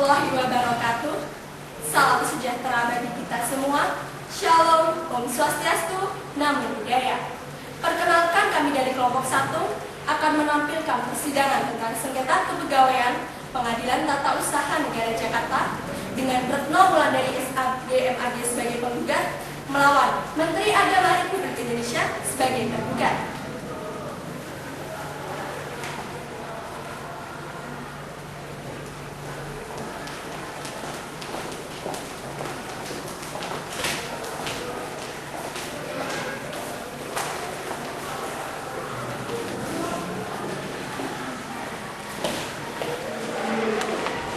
warahmatullahi wabarakatuh. Salam sejahtera bagi kita semua. Shalom, Om Swastiastu, Namo Buddhaya. Perkenalkan, kami dari kelompok 1 akan menampilkan persidangan tentang sengketa kepegawaian Pengadilan Tata Usaha Negara Jakarta dengan Retno Wulandari SAG MAG sebagai penggugat melawan Menteri Agama Republik Indonesia sebagai tergugat.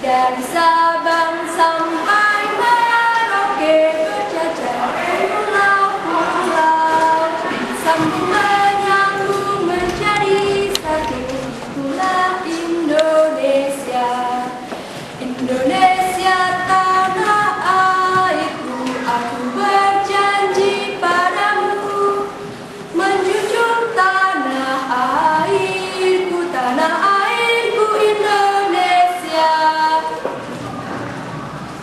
Dari Sabang sampai Merauke berjajar pulau-pulau, sambung menyambung menjadi satu, itulah Indonesia. Indonesia tanah airku, aku berjanji padamu, menjunjung tanah airku, tanah airku Indonesia.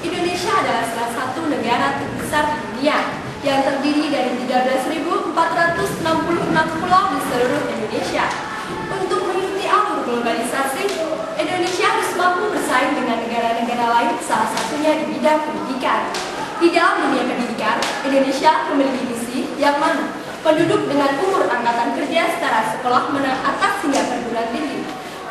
Indonesia adalah salah satu negara terbesar di dunia yang terdiri dari 13.466 pulau di seluruh Indonesia. Untuk mengikuti alur globalisasi, Indonesia harus mampu bersaing dengan negara-negara lain, salah satunya di bidang pendidikan. Di dalam dunia pendidikan, Indonesia memiliki misi yang mana penduduk dengan umur angkatan kerja setara sekolah menengah atas hingga perguruan tinggi.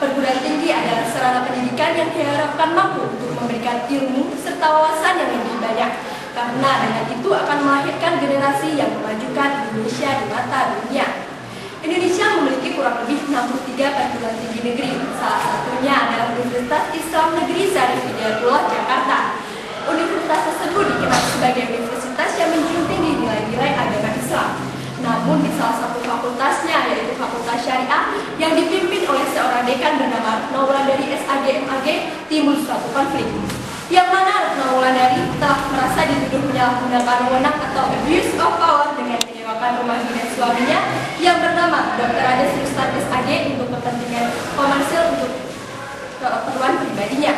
Perguruan tinggi adalah sarana pendidikan yang diharapkan mampu untuk memberikan ilmu serta wawasan yang lebih banyak, karena dengan itu akan melahirkan generasi yang memajukan Indonesia di mata dunia. Indonesia memiliki kurang lebih 63 perguruan tinggi negeri, salah satunya adalah Universitas Islam Negeri Syarif Hidayatullah Jakarta. Universitas tersebut dikenal sebagai universitas yang menjunjung tinggi nilai-nilai agama Islam. Namun di salah satu fakultasnya, yaitu Fakultas Syariah, yang dipimpin oleh seorang dekan bernama Retno Wulandari SAG MAG, timbul suatu konflik, yang mana Retno Wulandari telah merasa dituduh menyalahgunakan wewenang atau abuse of power dengan menyewakan rumah dinas suaminya yang bernama Dr. Ades Rustan SAG untuk kepentingan komersil untuk keperluan pribadinya.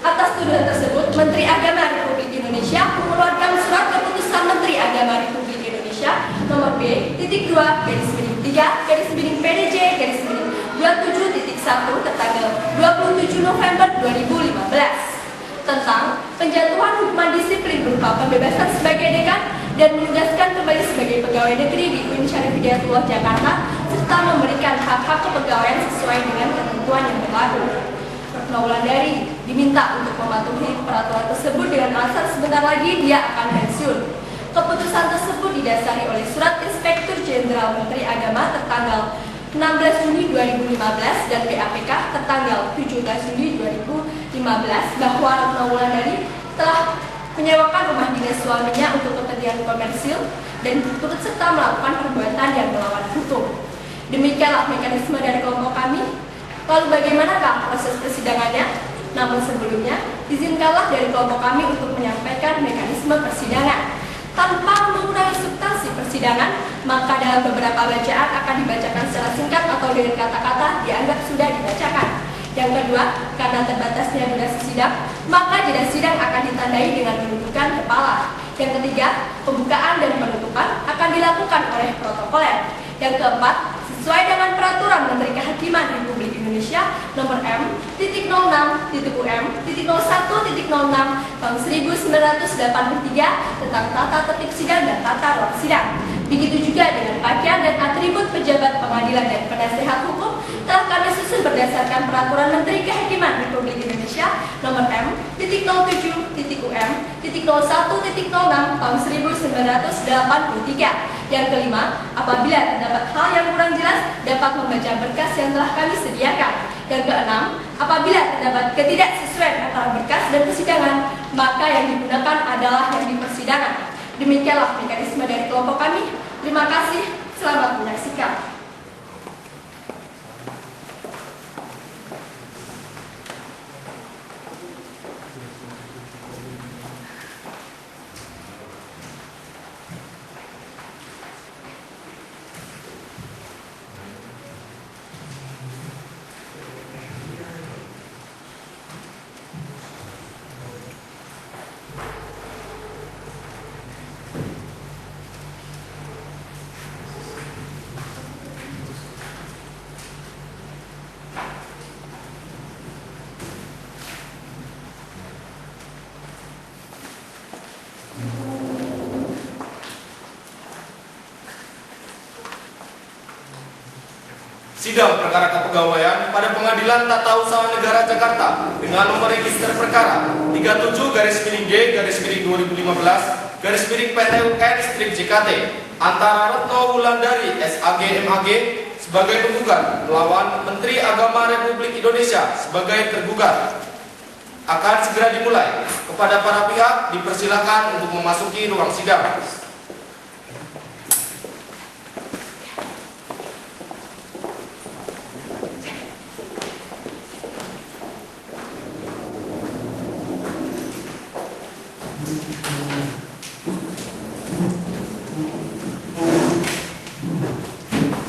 Atas tuduhan tersebut, Menteri Agama Republik Indonesia mengeluarkan surat keputusan Menteri Agama Republik Indonesia nomor B-2/PDJ-PDJ-27.1 tertanggal 27 November 2015 tentang penjatuhan hukuman disiplin berupa pembebasan sebagai dekan dan menugaskan kembali sebagai pegawai negeri di UIN Syarif Hidayatullah Jakarta serta memberikan hak-hak kepegawaian sesuai dengan ketentuan yang berlaku. Retno Wulandari diminta untuk mematuhi peraturan tersebut dengan alasan sebentar lagi dia akan pensiun. Keputusan tersebut didasari oleh Surat Inspektur Jenderal Menteri Agama tertanggal 16 Juni 2015 dan PAPK tertanggal 17 Juni 2015 bahwa Retno Wulandari telah menyewakan rumah dinas suaminya untuk kepentingan komersil dan turut serta melakukan perbuatan yang melawan hukum. Demikianlah mekanisme dari kelompok kami. Lalu bagaimanakah proses persidangannya? Namun sebelumnya, izinkanlah dari kelompok kami untuk menyampaikan mekanisme persidangan. Tanpa mengurangi substansi persidangan, maka dalam beberapa bacaan akan dibacakan secara singkat atau dengan kata-kata dianggap sudah dibacakan. Yang kedua, karena terbatasnya durasi sidang, maka jeda sidang akan ditandai dengan penunjukan kepala. Yang ketiga, pembukaan dan penutupan akan dilakukan oleh protokoler. Yang keempat, sesuai dengan Peraturan Menteri Kehakiman Republik Indonesia Nomor M.06.UM.01.06 tahun 1983 tentang tata tertib sidang dan tata ruang sidang. Begitu juga dengan pakaian dan atribut pejabat pengadilan dan penasehat hukum telah kami susun berdasarkan Peraturan Menteri Kehakiman Republik Indonesia Nomor M.07.UM.01.06 tahun 1983. Yang kelima, apabila terdapat hal yang kurang jelas, dapat membaca berkas yang telah kami sediakan. Yang keenam, apabila terdapat ketidaksesuaian antara berkas dan persidangan, maka yang digunakan adalah yang di persidangan. Demikianlah mekanisme dari kelompok kami. Terima kasih, selamat menyaksikan. Sidang perkara kepegawaian pada Pengadilan Tata Usaha Negara Jakarta dengan nomor register perkara 37/2015/PT-UN/JKT antara Retno Wulandari SAG MAG sebagai penggugat melawan Menteri Agama Republik Indonesia sebagai tergugat akan segera dimulai. Kepada para pihak dipersilakan untuk memasuki ruang sidang.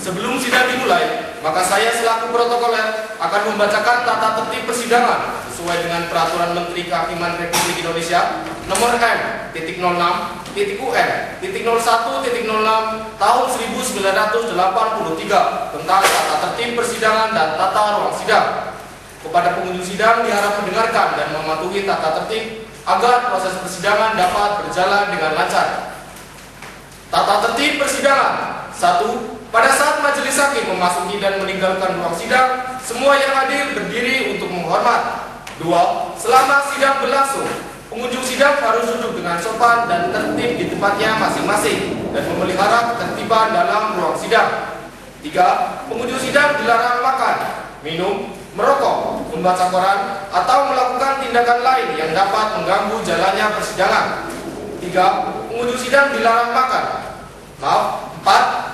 Sebelum sidang dimulai, maka saya selaku protokoler akan membacakan tata tertib persidangan sesuai dengan Peraturan Menteri Kehakiman Republik Indonesia Nomor M.UN.01.06 Tahun 1983 tentang tata tertib persidangan dan tata ruang sidang. Kepada pengunjung sidang diharap mendengarkan dan mematuhi tata tertib agar proses persidangan dapat berjalan dengan lancar. Tata tertib persidangan. 1. Pada saat majelis hakim memasuki dan meninggalkan ruang sidang, semua yang hadir berdiri untuk menghormat. 2. Selama sidang berlangsung, pengunjung sidang harus duduk dengan sopan dan tertib di tempatnya masing-masing dan memelihara ketertiban dalam ruang sidang. 3. Pengunjung sidang dilarang makan, minum, merokok, membaca koran, atau melakukan tindakan lain yang dapat mengganggu jalannya persidangan. 3. Pengunjung sidang dilarang makan. 4.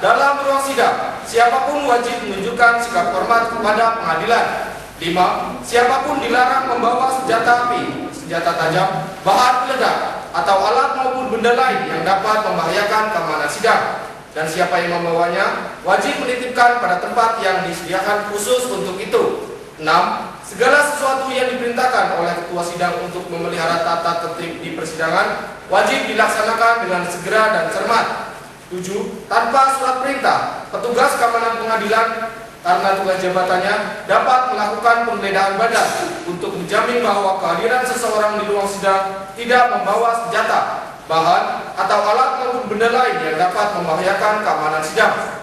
Dalam ruang sidang, siapapun wajib menunjukkan sikap hormat kepada pengadilan. 5. Siapapun dilarang membawa senjata api, senjata tajam, bahan peledak, atau alat maupun benda lain yang dapat membahayakan keamanan sidang. Dan siapa yang membawanya wajib menitipkan pada tempat yang disediakan khusus untuk itu. 6. Segala sesuatu yang diperintahkan oleh ketua sidang untuk memelihara tata tertib di persidangan wajib dilaksanakan dengan segera dan cermat. 7. Tanpa surat perintah, petugas keamanan pengadilan karena tugas jabatannya dapat melakukan penggeledahan badan untuk menjamin bahwa kehadiran seseorang di ruang sidang tidak membawa senjata, bahan, atau alat maupun benda lain yang dapat membahayakan keamanan sidang.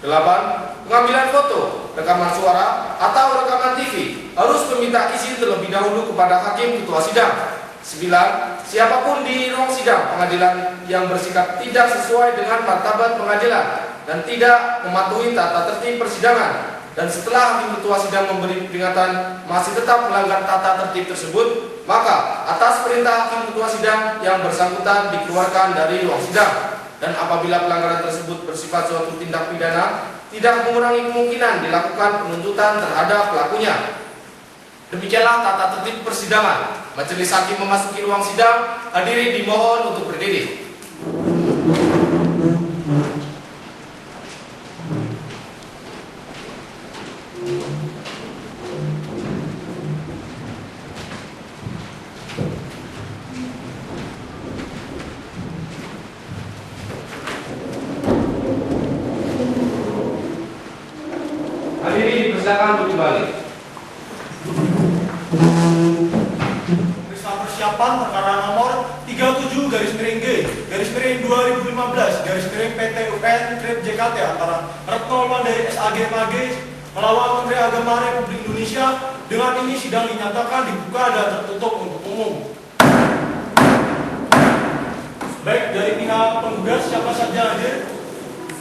8. Pengambilan foto, rekaman suara, atau rekaman TV harus meminta izin terlebih dahulu kepada hakim ketua sidang. 9. Siapapun di ruang sidang pengadilan yang bersikap tidak sesuai dengan martabat pengadilan dan tidak mematuhi tata tertib persidangan, dan setelah hakim ketua sidang memberi peringatan masih tetap melanggar tata tertib tersebut, maka atas perintah hakim ketua sidang yang bersangkutan dikeluarkan dari ruang sidang. Dan apabila pelanggaran tersebut bersifat suatu tindak pidana, tidak mengurangi kemungkinan dilakukan penuntutan terhadap pelakunya. Demikianlah tata tertib persidangan. Majelis hakim memasuki ruang sidang, hadirin dimohon untuk berdiri. Hadirin dipersilakan untuk kembali. Persiapan perkara nomor 37/G/2015/PT-UN/JKT antara Retno Wulandari SAG MAG melawan Menteri Agama Republik Indonesia. Dengan ini sidang dinyatakan dibuka dan tertutup untuk umum. Baik, dari pihak penggugat siapa saja hadir?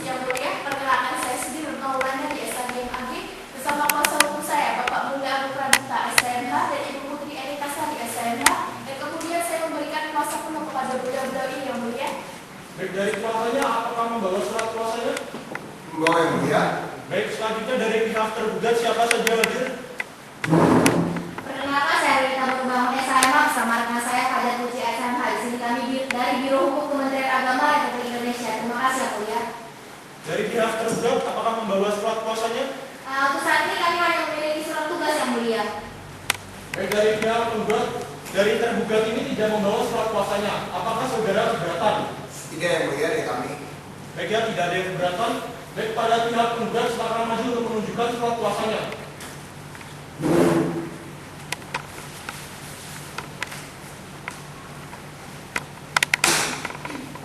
Yang mulia, perkenalkan saya sendiri Retno Wulandari SAG MAG bersama kuasa hukum saya Bapak Mulya Agung Pradipta SMH dan Ibu Putri Erika Sari SMH. Kemudian saya memberikan kuasa penuh kepada beliau-beliau ini yang mulia. Baik, dari kuasanya apakah membawa surat kuasanya? Membawa yang mulia. Baik, selanjutnya dari pihak tergugat siapa saja hadir? Perkenalkan saya Rita Nurbangun SMH bersama rekan saya Kadir Puji SMH. Di sini kami dari Biro Hukum Kementerian Agama Republik Indonesia. Terima kasih yang mulia. Dari pihak tergugat apakah membawa surat kuasanya? Untuk saat ini kami hanya memiliki surat tugas yang mulia. Baik, dari pihak penggugat, dari tergugat ini tidak membawa surat kuasanya. Apakah saudara keberatan? Tidak yang mulia dari kami. Baik ya, tidak ada yang keberatan. Baik, pada pihak penggugat silakan maju untuk menunjukkan surat kuasanya.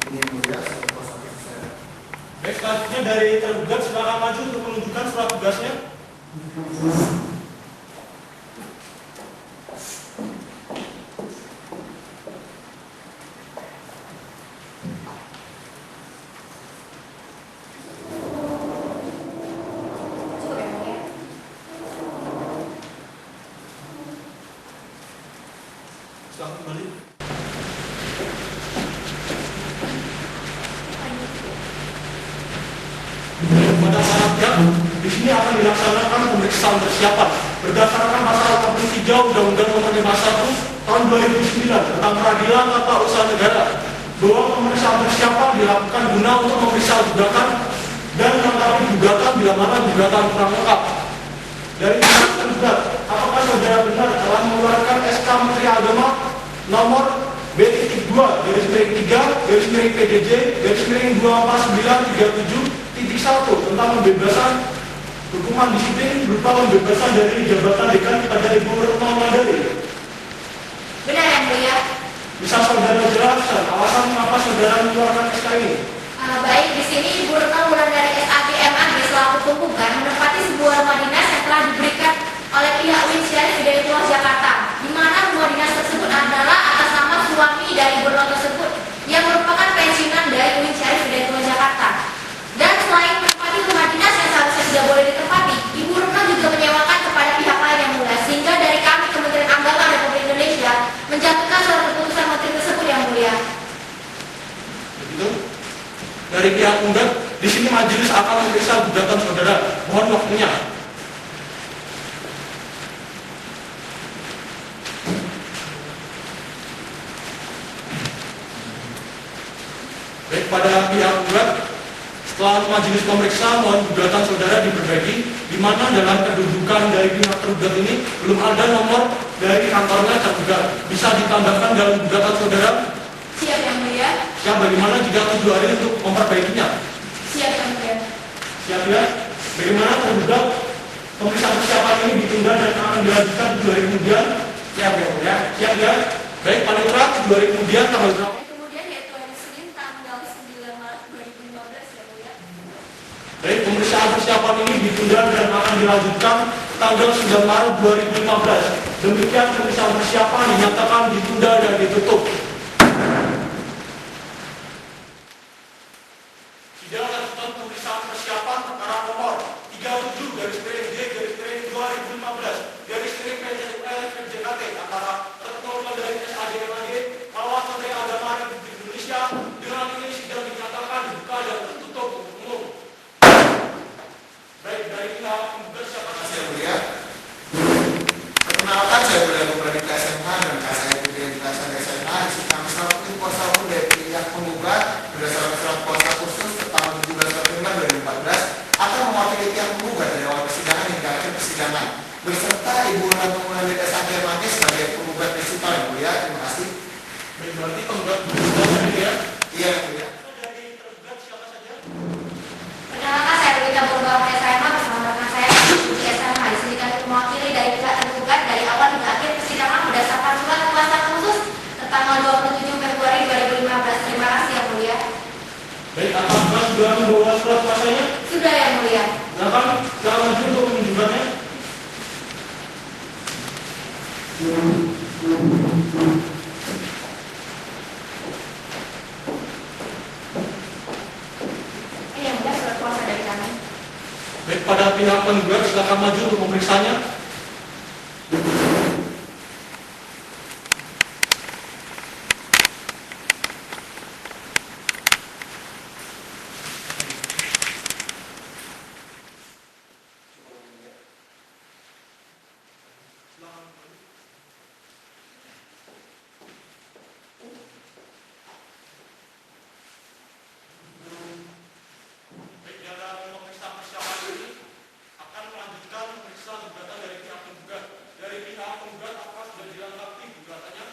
Ini yang mulia surat kuasa saya. Baik, selanjutnya dari tergugat silakan maju untuk menunjukkan surat tugasnya. Cukup yang mulia. Silakan kembali. Pada saatnya, di sini akan dilaksanakan pemeriksaan persiapan berdasarkan pasal 83 Undang-Undang Nomor 51 Tahun 2009 tentang Peradilan Tata Usaha Negara, bahwa pemeriksaan persiapan dilakukan guna untuk memeriksa gugatan dan melengkapi gugatan bila mana gugatan kurang lengkap. Dari pihak tergugat, apakah saudara benar telah mengeluarkan SK Menteri Agama nomor B-2-PDJ-2497/1 tentang pembebasan hukuman disiplin berupa pembebasan dari jabatan dekan kepada Ibu Retno Wulandari? Benar yang mulia. Bisa saudara jelaskan alasan mengapa saudara mengeluarkan SK ini? Baik, di sini Ibu Retno Wulandari SAG MAG selaku penggugat menempati sebuah rumah dinas yang telah diberikan oleh pihak UIN Syarif Hidayatullah Jakarta, di mana rumah dinas tersebut adalah atas nama suami dari Ibu Retno tersebut yang merupakan pensiunan dari UIN Syarif Hidayatullah Jakarta. Dan selain menempati rumah dinas yang seharusnya tidak boleh ditempati, Ibu Retno juga menyewakan kepada pihak lain yang mulia, sehingga dari kami Kementerian Agama Republik Indonesia menjatuhkan surat keputusan menteri tersebut yang mulia. Begitu? Dari pihak penggugat, di sini majelis akan memeriksa gugatan saudara. Mohon waktunya. Baik, pada pihak penggugat, setelah majelis memeriksa, mohon gugatan saudara diperbaiki, di mana dalam kedudukan dari pihak tergugat ini belum ada nomor dari kantornya tergugat. Bisa ditambahkan dalam gugatan saudara? Siap yang mulia. Siap, bagaimana jika 7 hari untuk memperbaikinya? Siap yang mulia. Siap ya? Bagaimana tergugat pemeriksaan persiapan ini ditunda dan akan dilanjutkan 7 hari kemudian? Siap ya? Siap ya? Baik, panitera 7 hari kemudian tanggal berapa? Kemudian yaitu hari Senin tanggal 9 Maret 2015 ya mulia. Baik, pemeriksaan persiapan ini ditunda dan akan dilanjutkan tanggal 9 Maret 2015. Demikian pemeriksaan persiapan dinyatakan ditunda dan ditutup. Sidang lanjutan pemeriksaan persiapan perkara nomor 37/2015/PJKT antara Retno Wulandari SAG MAG melawan Menteri Agama Republik Indonesia. Dengan ini sidang dinyatakan dibuka dan tertutup untuk umum. Baik, dari pihak penggugat siapa? Terima kasih yang mulia. Perkenalkan, saya Budi Pradipta SMH dan saya Putri Indikasi SMH. Di sini kami selaku kuasa hukum dari pihak penggugat berdasarkan surat kuasa khusus tanggal 17 September 2014 akan mewakili pihak penggugat dari awal persidangan hingga akhir persidangan beserta Ibu Retno Wulandari SAG MAG sebagai penggugat prinsipal yang mulia. Terima kasih. Baik, berarti penggugat ini ya? Iya yang mulia. Dari tergugat siapa saja? Perkenalkan, saya Wita Purbawan SMA bersama rekan saya Puji SMA. Di sini kami mewakili dari pihak tergugat dari awal hingga akhir persidangan berdasarkan surat kuasa khusus tanggal 27 Februari 2015. Terima kasih yang mulia. Baik, apakah sudah membawa surat kuasanya? Sudah yang mulia. Silakan maju untuk menunjukkannya. Yang mulia surat kuasa dari kami. Baik, pada pihak penggugat silakan maju untuk memeriksanya. Baik, dalam pemeriksaan persiapan ini akan melanjutkan pemeriksaan gugatan dari pihak penggugat. Dari pihak penggugat apakah sudah dilengkapi gugatannya?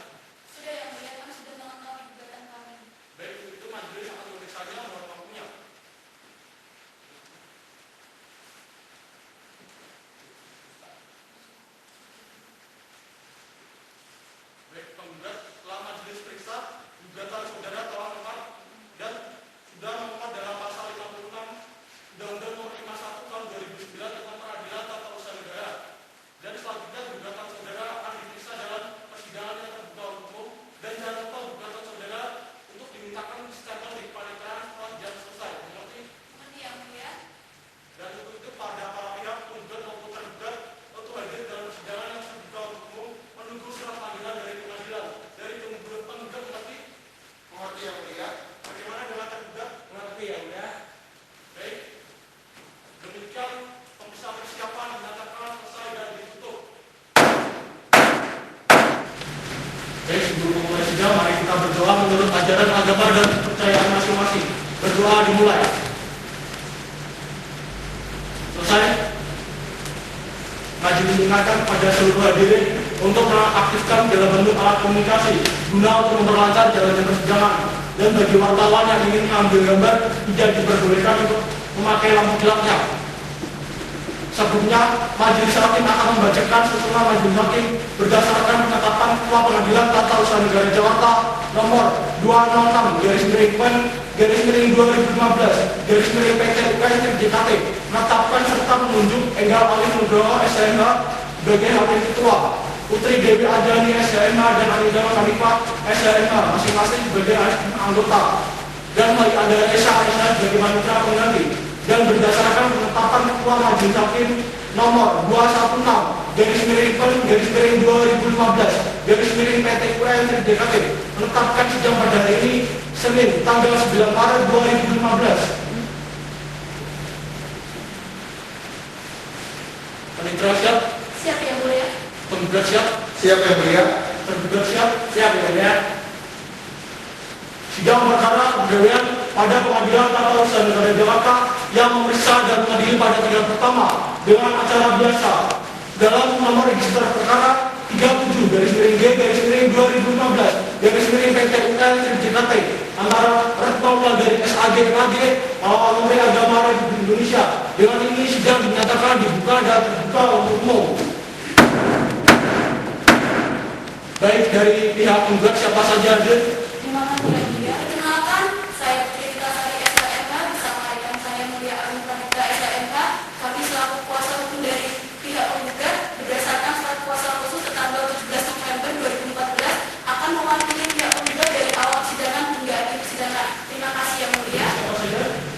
Sudah yang mulia, kami sudah melengkapi gugatan kami. Baik, untuk itu majelis akan memeriksanya mohon waktunya. Baik, sebelum memulai sidang, mari kita berdoa menurut ajaran agama dan kepercayaan masing-masing. Berdoa dimulai. Selesai. Maju mengingatkan kepada seluruh hadirin untuk mengaktifkan dalam bentuk alat komunikasi guna untuk memperlancar jalannya persidangan, dan bagi wartawan yang ingin mengambil gambar tidak diperbolehkan untuk memakai lampu gelapnya. Sebelumnya, Majelis Hakim akan membacakan susunan Majelis Hakim berdasarkan penetapan Ketua Pengadilan Tata Usaha Negara Jakarta nomor 206/2015/PT menetapkan serta menunjuk Enggal Alif Nugroho SMH sebagai Hakim Ketua, Putri Dewi Adjani SMH dan Anindama Hanifah SMH masing-masing sebagai anggota, dan Mai Anda Esa Aisyah sebagai panitera pengganti. Dan berdasarkan penetapan Ketua Majelis Hakim nomor 216/2015/PT menetapkan sidang pada hari ini Senin tanggal 9 Maret 2015. Panitera siap? Siap yang mulia. Penggugat siap? Siap yang mulia. Tergugat siap? Siap yang mulia. Sidang perkara kepegawaian pada Pengadilan Tata Usaha Negara Jakarta yang memeriksa dan mengadili pada tingkat pertama dengan acara biasa dalam nomor register perkara 37/G/2015/PT antara Retno dari SAG KG Melawan Menteri Agama Republik Indonesia. Dengan ini sidang dinyatakan dibuka dan terbuka untuk umum. Baik, dari pihak penggugat siapa saja hadir? Terima kasih yang mulia. Perkenalkan, saya Putri Sari SMH bersama rekan saya Mulia Arun Pranita SMH. Kami selaku kuasa hukum dari pihak penggugat berdasarkan surat kuasa khusus tanggal 17 November 2014 akan mewakili pihak penggugat dari awal persidangan hingga akhir persidangan. Terima kasih yang mulia.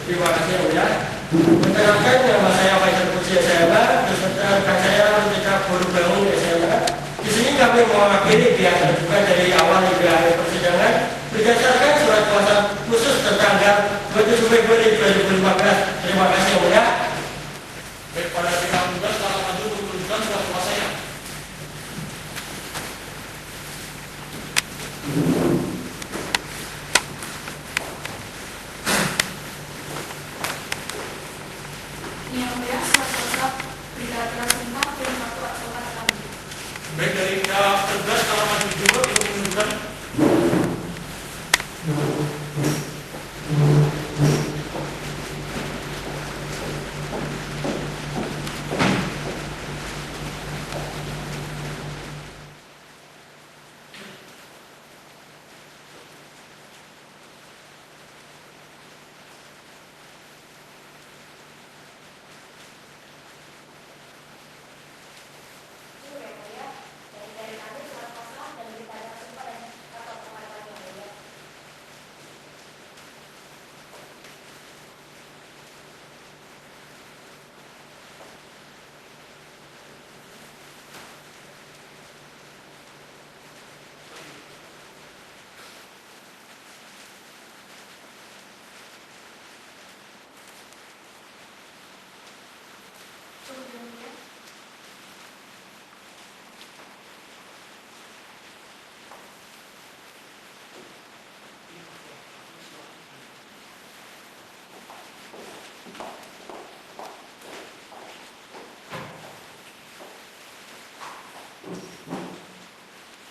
Terima kasih yang mulia. Perkenalkan, nama saya Faisal Putri SMH beserta rekan saya Rika Buru Bangun SMH. Di sini kami mewakili pihak tergugat dari awal hingga akhir persidangan berdasarkan surat kuasa khusus tertanggal 27 Februari 2015. Terima kasih yang mulia. Baik, pada pihak penggugat silakan maju untuk menunjukkan surat kuasanya. Ini yang mulia, surat kuasa berita acara sumpah dan satu advokat kami. Baik, dari pihak penggugat silakan maju juga untuk menunjukkan. Dari kami surat kuasa dan berita acara sumpah dan satu advokat kami yang mulia. Cukup yang mulia.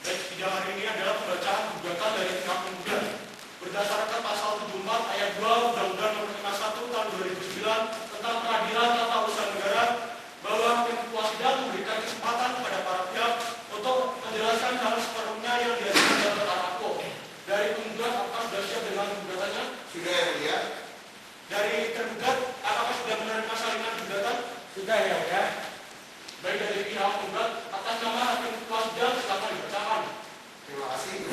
Baik, sidang hari ini adalah pembacaan gugatan dari pihak penggugat berdasarkan pasal 74 ayat 2 Undang-Undang Nomor 51 Tahun 2009 tentang Peradilan Tata Usaha Negara, bahwa hakim ketua sidang memberikan kesempatan kepada para pihak untuk menjelaskan hal sepenuhnya yang diajukan dalam perkara. Dari penggugat, apakah sudah siap dengan gugatannya? Sudah yang mulia. Dari tergugat, apakah sudah menerima salinan gugatan? Sudah yang mulia. Baik, dari pihak penggugat, atas nama hakim ketua sidang silakan dibacakan. Terima kasih.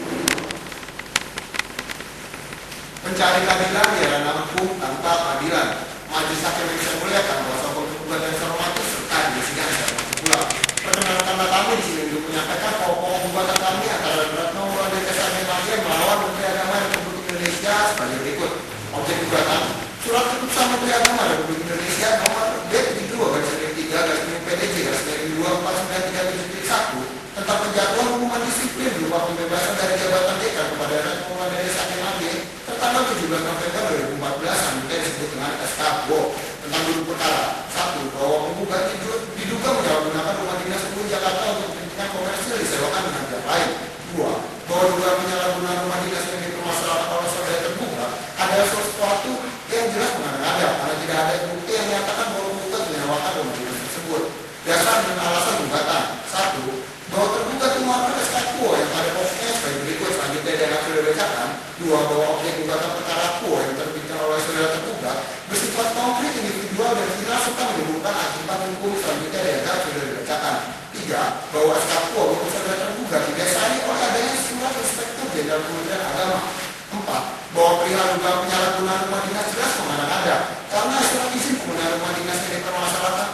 Pencari keadilan di ranah hukum tanpa keadilan. Majelis Hakim yang saya muliakan, kuasa hukum tergugat dan terhormat serta di sidang saya pula. Perkenalkan kami di sini untuk menyampaikan pokok gugatan kami antara Retno dari SAG melawan Menteri Agama Republik Indonesia sebagai berikut. Objek gugatan: Surat Keputusan Menteri Agama Republik Indonesia nomor D-2/3/PDJ/2493/1 tentang penjatuhan hukuman disiplin berupa pembebasan dari bahwa SK Quo untuk saudara tergugat didasari oleh adanya surat Inspektur Jenderal Kementerian Agama. 4. Bahwa perihal dugaan penyalahgunaan rumah dinas jelas mengada-ngada karena surat izin penggunaan rumah dinas yang dipermasalahkan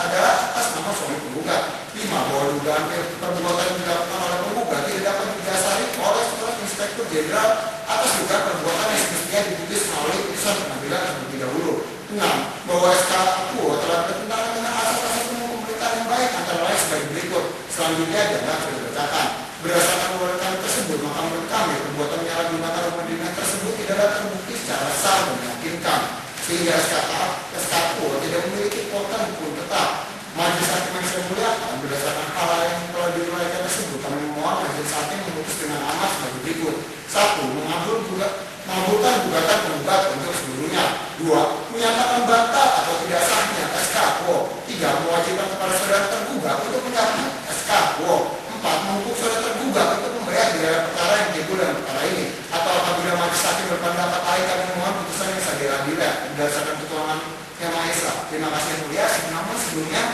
adalah atas nama suami penggugat. 5. Bahwa dugaan perbuatan yang dilakukan oleh penggugat tidak dapat didasari oleh surat Inspektur Jenderal atas dugaan perbuatan yang semestinya diputus melalui putusan pengadilan terlebih dahulu. 6. Bahwa SK Quo telah bertentangan dengan asas-asas umum pemerintahan yang baik antara lain sebagai berikut. Selanjutnya adalah dibacakan. Berdasarkan ulasan tersebut, maka menurut kami perbuatan menyalahgunakan rumah dinas tersebut tidak dapat terbukti secara sah dan meyakinkan, sehingga SK Quo tidak memiliki kekuatan hukum tetap. Majelis Hakim yang saya muliakan, berdasarkan hal yang telah diuraikan tersebut, kami memohon majelis hakim memutus dengan amat sebagai berikut. 1. Mengabulkan gugatan penggugat untuk seluruhnya. 2. Menyatakan batal atau tidak sahnya SK Quo. 3. Mewajibkan kepada saudara tergugat untuk menyatakan SK Quo. 4. Menghukum saudara tergugat untuk membayar biaya perkara yang timbul dalam perkara ini. Atau apabila majelis hakim berpendapat lain, kami memohon putusan yang seadil-adilnya berdasarkan ketuhanan Yang Maha Esa. Terima kasih yang mulia. Sebelumnya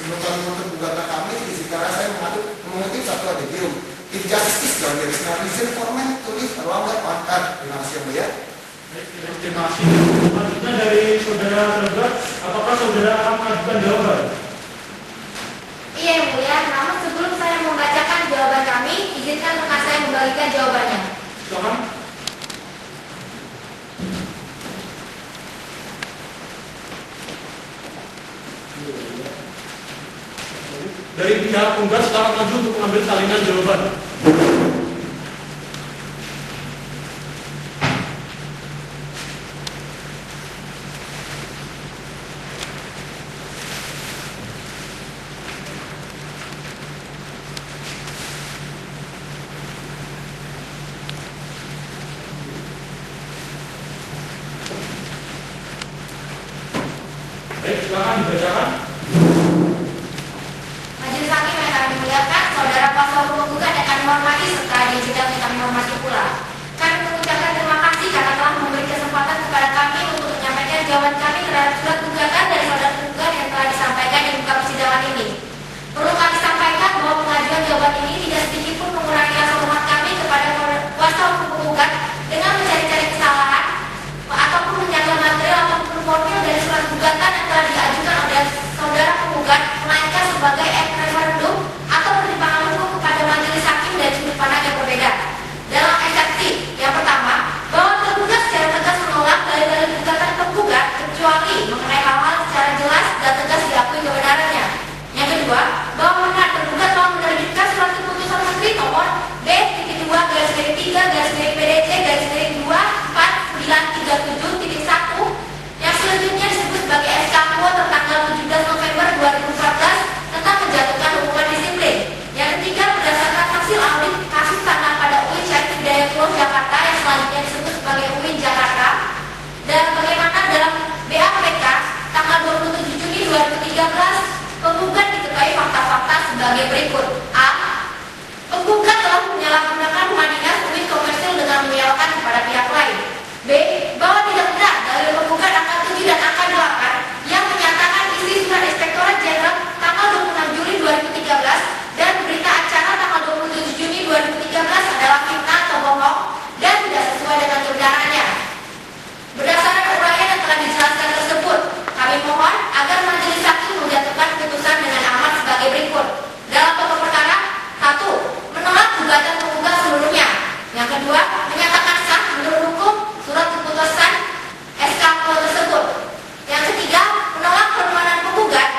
kami menuntut gugatan kami, izinkan saya mengutip satu adigium. If justice done, there is no reason for men to live longer on earth. Terima kasih yang mulia. Terima kasih. Selanjutnya dari saudara tergugat, apakah saudara akan mengajukan jawaban? Iya yang mulia, namun sebelum saya membacakan jawaban kami, izinkan rekan saya membagikan jawabannya. Silakan. Dari pihak penggugat silakan maju untuk mengambil salinan jawaban. Baik, silakan dibacakan. Majelis hakim yang kami muliakan, saudara kuasa hukum penggugat yang kami hormati serta disidang yang kami hormati pula. Kami mengucapkan terima kasih karena telah memberi kesempatan kepada kami untuk menyampaikan jawaban kami terhadap surat gugatan dari saudara penggugat yang telah disampaikan di muka persidangan ini. Perlu kami sampaikan bahwa pengajuan jawaban ini tidak sedikit pun mengurangi rasa hormat kami kepada kuasa hukum penggugat dengan mencari-cari kesalahan ataupun menjaga material ataupun formil dari surat gugatan yang telah diajukan oleh saudara penggugat, melainkan sebagai referendum atau pertimbangan hukum kepada majelis hakim dari sudut pandang yang berbeda. Dalam eksepsi yang pertama, bahwa tergugat secara tegas menolak dalil-dalil gugatan penggugat kecuali mengenai hal-hal secara jelas dan tegas diakui kebenarannya. Yang kedua, bahwa benar tergugat telah menerbitkan surat keputusan Menteri nomor B-3-PDC-2-4937.1 yang selanjutnya disebut sebagai SK Quo tertanggal 17 November 2014 tentang menjatuhkan hukuman disiplin. Yang ketiga, berdasarkan hasil audit kasus tanah pada UIN Syarif Hidayatullah Jakarta yang selanjutnya disebut sebagai UIN Jakarta, dan bagaimana dalam BAPK tanggal 27 Juni 2013 penggugat diketahui fakta-fakta sebagai berikut. A. Penggugat telah menyalahgunakan rumah dinas UIN komersil dengan menyewakan kepada pihak lain. B. Bahwa tidak benar dalil penggugat angka 7 dan angka 8 yang menyatakan isi surat Inspektorat Jenderal tanggal 26 Juli 2013 dan berita acara tanggal 27 Juni 2013 adalah fitnah atau bohong dan tidak sesuai dengan kebenarannya. Berdasarkan uraian yang telah dijelaskan tersebut, kami mohon agar majelis hakim menjatuhkan putusan dengan amat sebagai berikut. Dalam pokok perkara, 1. Menolak gugatan penggugat seluruhnya. Yang kedua, menyatakan sah menurut hukum surat keputusan SK Quo tersebut. Yang ketiga, menolak permohonan penggugat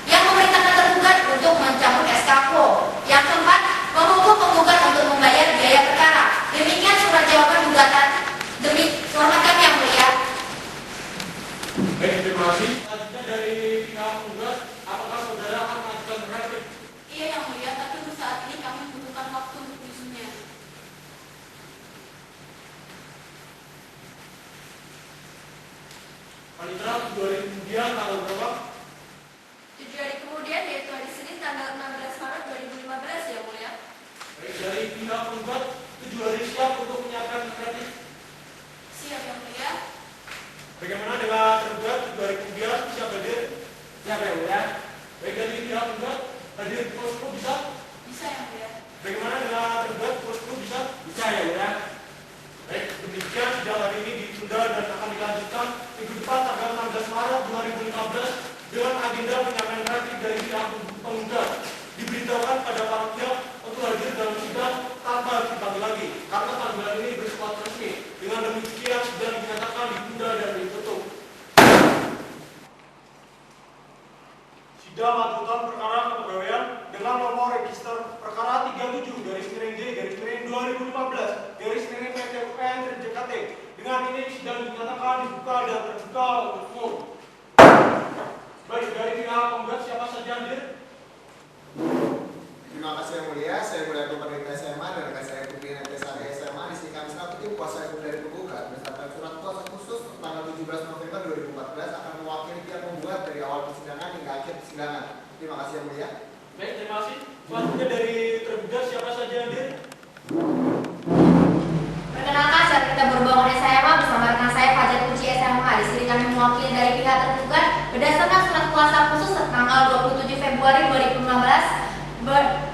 yang memerintahkan tergugat untuk mencabut SK Quo. Yang keempat, menghukum penggugat untuk membayar biaya perkara. Demikian surat jawaban gugatan. Demi hormat kami yang mulia. Baik, terima kasih. Selanjutnya dari pihak penggugat, apakah saudara akan mengajukan replik? Iya yang mulia, tapi untuk saat ini kami membutuhkan waktu untuk menyusunnya. Panitera 2 hari kemudian tanggal berapa? 7 hari kemudian, yaitu hari Senin tanggal 16 Maret 2015 ya mulia. Baik, dari pihak penggugat 7 hari siap untuk menyiapkan replik. Siap yang mulia. Bagaimana dengan tergugat 7 hari kemudian siap hadir? Siap yang mulia. Baik, dari pihak penggugat hadir di posko bisa? agenda penyampaian replik dari pihak penggugat diberitahukan pada para pihak untuk hadir dalam sidang tanpa dipanggil lagi, karena panggilan ini bersifat resmi. Dengan demikian sidang dinyatakan ditunda dan ditutup. Sidang lanjutan perkara kepegawaian dengan nomor register perkara 37/D-2015/PT-UN/JKT. Dengan ini sidang dinyatakan dibuka dan terbuka untuk umum. Baik, dari pihak penggugat siapa saja hadir? Terima kasih yang mulia. Saya mulia Pemerintah SMA dan rekan saya pimpinan TSAD SMA di sini kami selaku tim kuasa hukum dari penggugat berdasarkan surat kuasa khusus tanggal 17 November 2014 akan mewakili pihak penggugat dari awal persidangan hingga akhir persidangan. Terima kasih yang mulia. Baik, terima kasih. Selanjutnya dari tergugat siapa saja hadir? Perkenalkan, saat kita berbangun SMA bersama rekan saya Fajar Puji SMA. Di sini kami mewakili dari pihak tergugat berdasarkan surat kuasa khusus tanggal 27 Februari 2015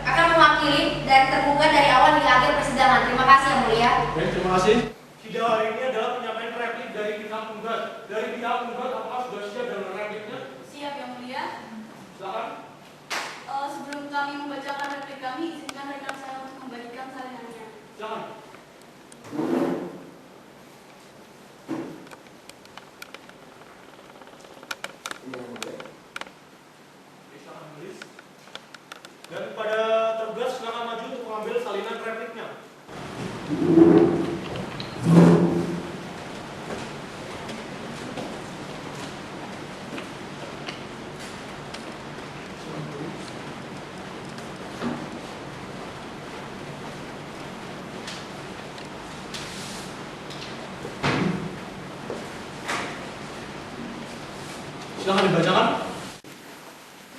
akan mewakili dan tergugat dari awal hingga akhir persidangan. Terima kasih yang mulia. Baik, terima kasih. Sidang hari ini adalah penyampaian replik dari pihak penggugat. Dari pihak penggugat apakah sudah siap dengan repliknya? Siap yang mulia. Silakan. Sebelum kami membacakan replik kami, izinkan rekan saya untuk membagikan salinannya. Silakan. Ini yang mulia. Silakan menulis. Dan pada tergugat silakan maju untuk mengambil salinan repliknya. Silakan dibacakan.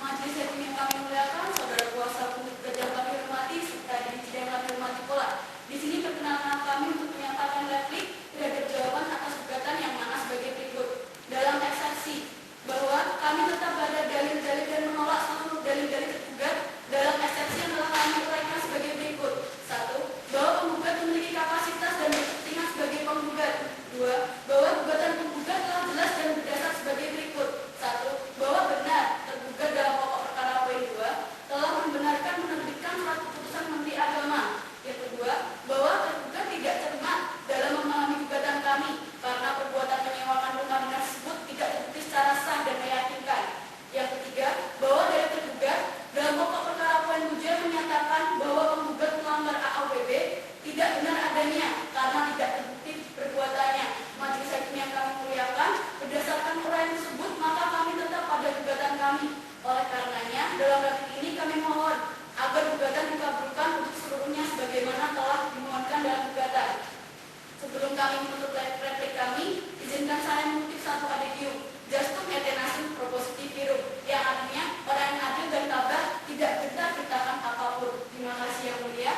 Majelis hakim yang kami muliakan, saudara kuasa hukum yang kami hormati, serta diri yang kami hormati pula. Di sini perkenalkan kami untuk menyatakan replik terhadap jawaban atas gugatan yang mana sebagai berikut. Dalam eksepsi bahwa kami tetap pada dalil-dalil dan menolak seluruh dalil-dalil tergugat. Dalam eksepsi yang telah kami uraikan sebagai berikut. 1. Bahwa penggugat memiliki kapasitas dan berkepentingan sebagai penggugat. 2. Bahwa gugatan penggugat telah jelas dan berdasar sebagai berikut. 1. Bahwa benar tergugat dalam pokok perkara poin 2 telah membenarkan menerbitkan surat keputusan Menteri Agama. Yang kedua, bahwa tergugat tidak cermat dalam memahami gugatan kami karena perbuatan menyewakan rumah dinas tersebut tidak terbukti secara sah dan meyakinkan. Yang ketiga, bahwa dari tergugat dalam pokok perkara poin 7 menyatakan bahwa penggugat melanggar AAUBB tidak benar adanya karena tidak terbukti perbuatannya. Majelis hakim yang kami muliakan, berdasarkan uraian tersebut maka kami tetap pada gugatan kami. Oleh karenanya, dalam replik ini kami mohon agar gugatan dikabulkan untuk seluruhnya sebagaimana telah dimohonkan dalam gugatan. Sebelum kami menutup replik kami, izinkan saya mengutip satu adigium Justum et tenacem propositivirum, yang artinya orang yang adil dan tabah tidak gentar-gentakan apapun. Terima kasih yang mulia.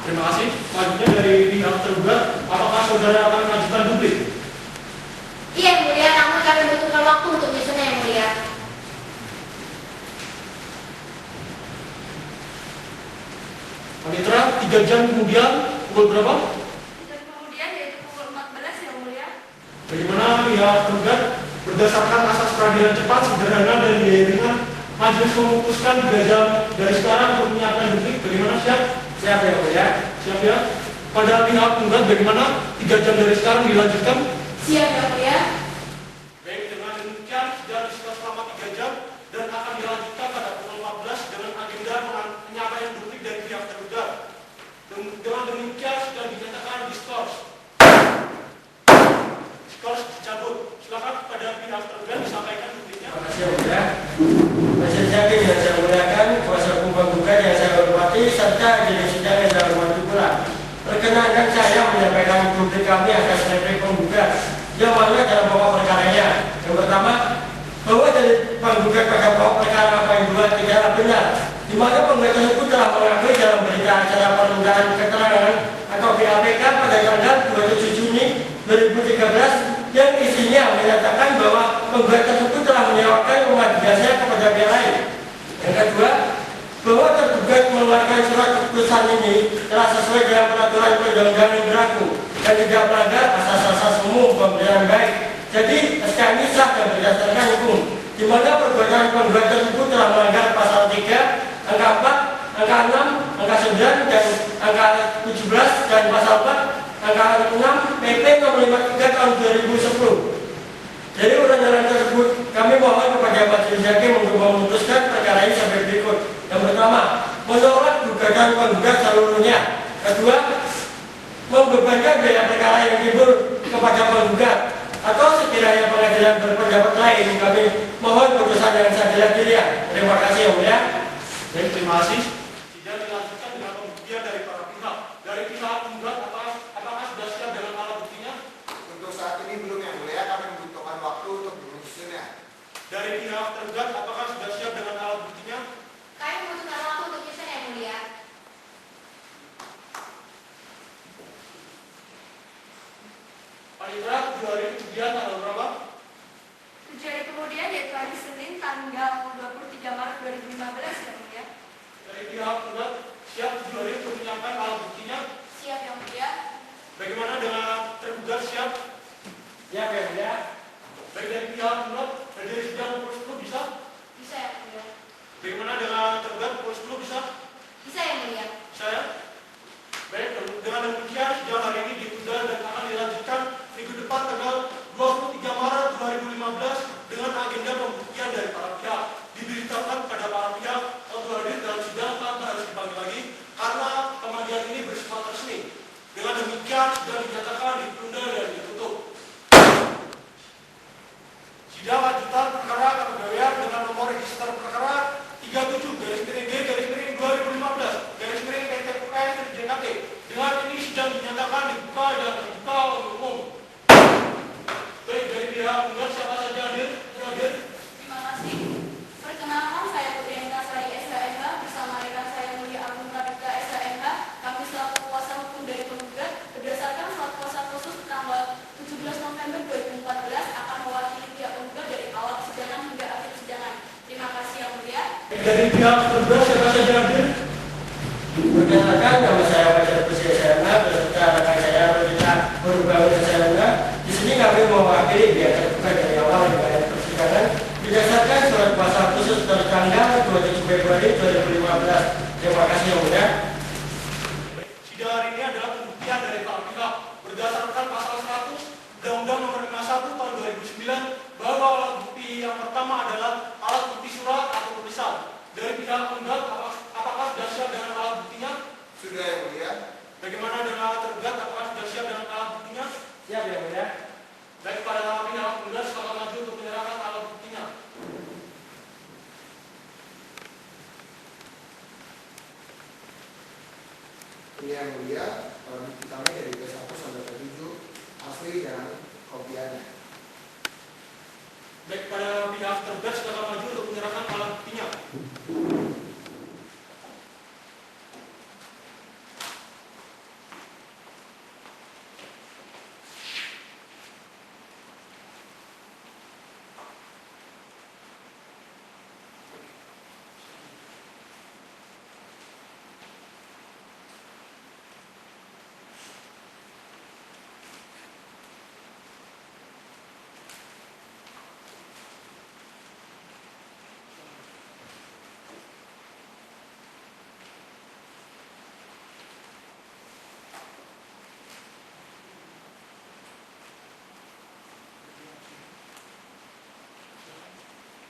Terima kasih. Selanjutnya dari pihak tergugat, apakah saudara akan mengajukan duplik? Iya yang mulia, namun kami butuhkan waktu untuk menyusunnya yang mulia. Panitera, 3 jam kemudian, pukul berapa? Dan kemudian yaitu pukul 14 yang mulia. Bagaimana pihak tergugat berdasarkan asas peradilan cepat, sederhana dan biaya ringan, majelis memutuskan 3 jam dari sekarang untuk menyiapkan duplik. Bagaimana, siap? Siap yang mulia. Siap ya? Pada pihak penggugat bagaimana 3 jam dari sekarang dilanjutkan? Siap yang mulia. Baik, dengan demikian sudah disita selama 3 jam dan akan dilanjutkan pada pukul 14 dengan agenda penyampaian duplik dari pihak tergugat. Dengan demikian sudah dinyatakan diskors. Diskors dicabut. Silakan pada pihak tergugat disampaikan dupliknya. Terima kasih yang mulia. Majelis hakim yang saya muliakan, kuasa hukum penggugat yang saya hormati, serta jenis sidang yang saya hormati pula. Perkenankan saya menyampaikan duplik kami atas replik penggugat yang mana dalam pokok perkaranya. Yang pertama, bahwa dari penggugat pada pokok perkara poin 2 tidaklah benar, di mana penggugat tersebut telah mengakui dalam berita acara penundaan keterangan atau BAPK pada tanggal 27 Juni 2013 yang isinya menyatakan bahwa penggugat tersebut telah menyewakan rumah dinasnya kepada pihak lain. Yang kedua, bahwa tergugat mengeluarkan surat keputusan ini telah sesuai dengan peraturan perundang-undangan yang berlaku dan tidak melanggar asas-asas umum pemberian baik. Jadi SK ini sah dan berdasarkan hukum. di mana perbuatan penggugat tersebut telah melanggar pasal 3, angka 4, angka 6, angka 9, dan angka 17, dan pasal 4, angka 6 PP nomor 53 tahun 2010. Jadi uraian tersebut kami mohon kepada majelis hakim untuk memutuskan perkara ini sampai berikut. Yang pertama, menolak gugatan penggugat seluruhnya. Kedua, membebankan biaya perkara yang timbul kepada penggugat. Atau sekiranya pengadilan berpendapat lain, kami mohon putusan yang seadil-adilnya. Terima kasih yang mulia. Baik, terima kasih. Sidang dilanjutkan dengan pembuktian dari para pihak. Dari pihak penggugat, apakah sudah siap dengan alat buktinya? Untuk saat ini belum, yang mulia, kami membutuhkan waktu untuk menyusunnya. Dari pihak tergugat, apakah sudah siap dengan alat buktinya? Kami membutuhkan waktu untuk menyusun yang mulia. Panitera, 7 hari kemudian tanggal berapa? 7 hari kemudian, yaitu hari Senin tanggal 23 Maret 2015 yang mulia. Dari pihak tergugat, siap 7 hari untuk menyampaikan alat buktinya? Siap yang mulia. Bagaimana dengan tergugat, siap? Siap yang mulia. Baik, dari pihak tergugat, dari sidang pukul 10 bisa? Bisa yang mulia. Bagaimana dengan tergugat, pukul 10 bisa? Bisa yang mulia. Saya? Baik, dengan demikian sidang hari ini ditunda dan akan dilanjutkan minggu depan tanggal 23 Maret 2015 dengan agenda pembuktian dari para pihak. Diberitakan kepada para pihak untuk hadir dalam sidang tanpa harus dipanggil lagi karena pemanggilan ini bersifat resmi. Dengan demikian sidang dinyatakan ditunda dan ditutup. Sidang lanjutan perkara kepegawaian dengan nomor register perkara 37-G-2015-PT-PTUKN-JKT. Dengan ini sidang dinyatakan dibuka dan terbuka untuk umum. Baik, dari pihak penggugat siapa saja hadir? Terima kasih. Perkenalkan, saya Putri Entasari SHMH bersama rekan saya Mulia Agung Pradipta SHMH. Kami selaku kuasa hukum dari penggugat berdasarkan surat kuasa khusus tanggal 17 November 2014 akan mewakili pihak penggugat dari awal persidangan hingga akhir persidangan. Terima kasih yang mulia. Dari pihak penggugat siapa saja hadir? Berdasarkan nama saya Fajar Pusi SMH beserta rekan saya Rojita Berbangun SMH. Di sini kami mewakili pihak tergugat dari awal hingga akhir persidangan berdasarkan surat kuasa khusus tertanggal 27 Februari 2015. Terima kasih yang mulia. Sidang hari ini adalah pembuktian dari para pihak berdasarkan pasal 100 Undang-Undang Nomor 51 Tahun 2009 bahwa alat bukti yang pertama adalah alat bukti surat atau tulisan. Dari pihak penggugat, apakah sudah siap dengan alat buktinya? Sudah, yang mulia. Bagaimana dengan tergugat, apakah sudah siap dengan alat buktinya? Siap yang mulia. Baik, pada pihak penggugat silakan maju untuk menyerahkan alat buktinya. Ini yang mulia, bukti kami dari P1 sampai P7 asli dan kopiannya. Baik, pada pihak tergugat silakan maju untuk menyerahkan alat buktinya.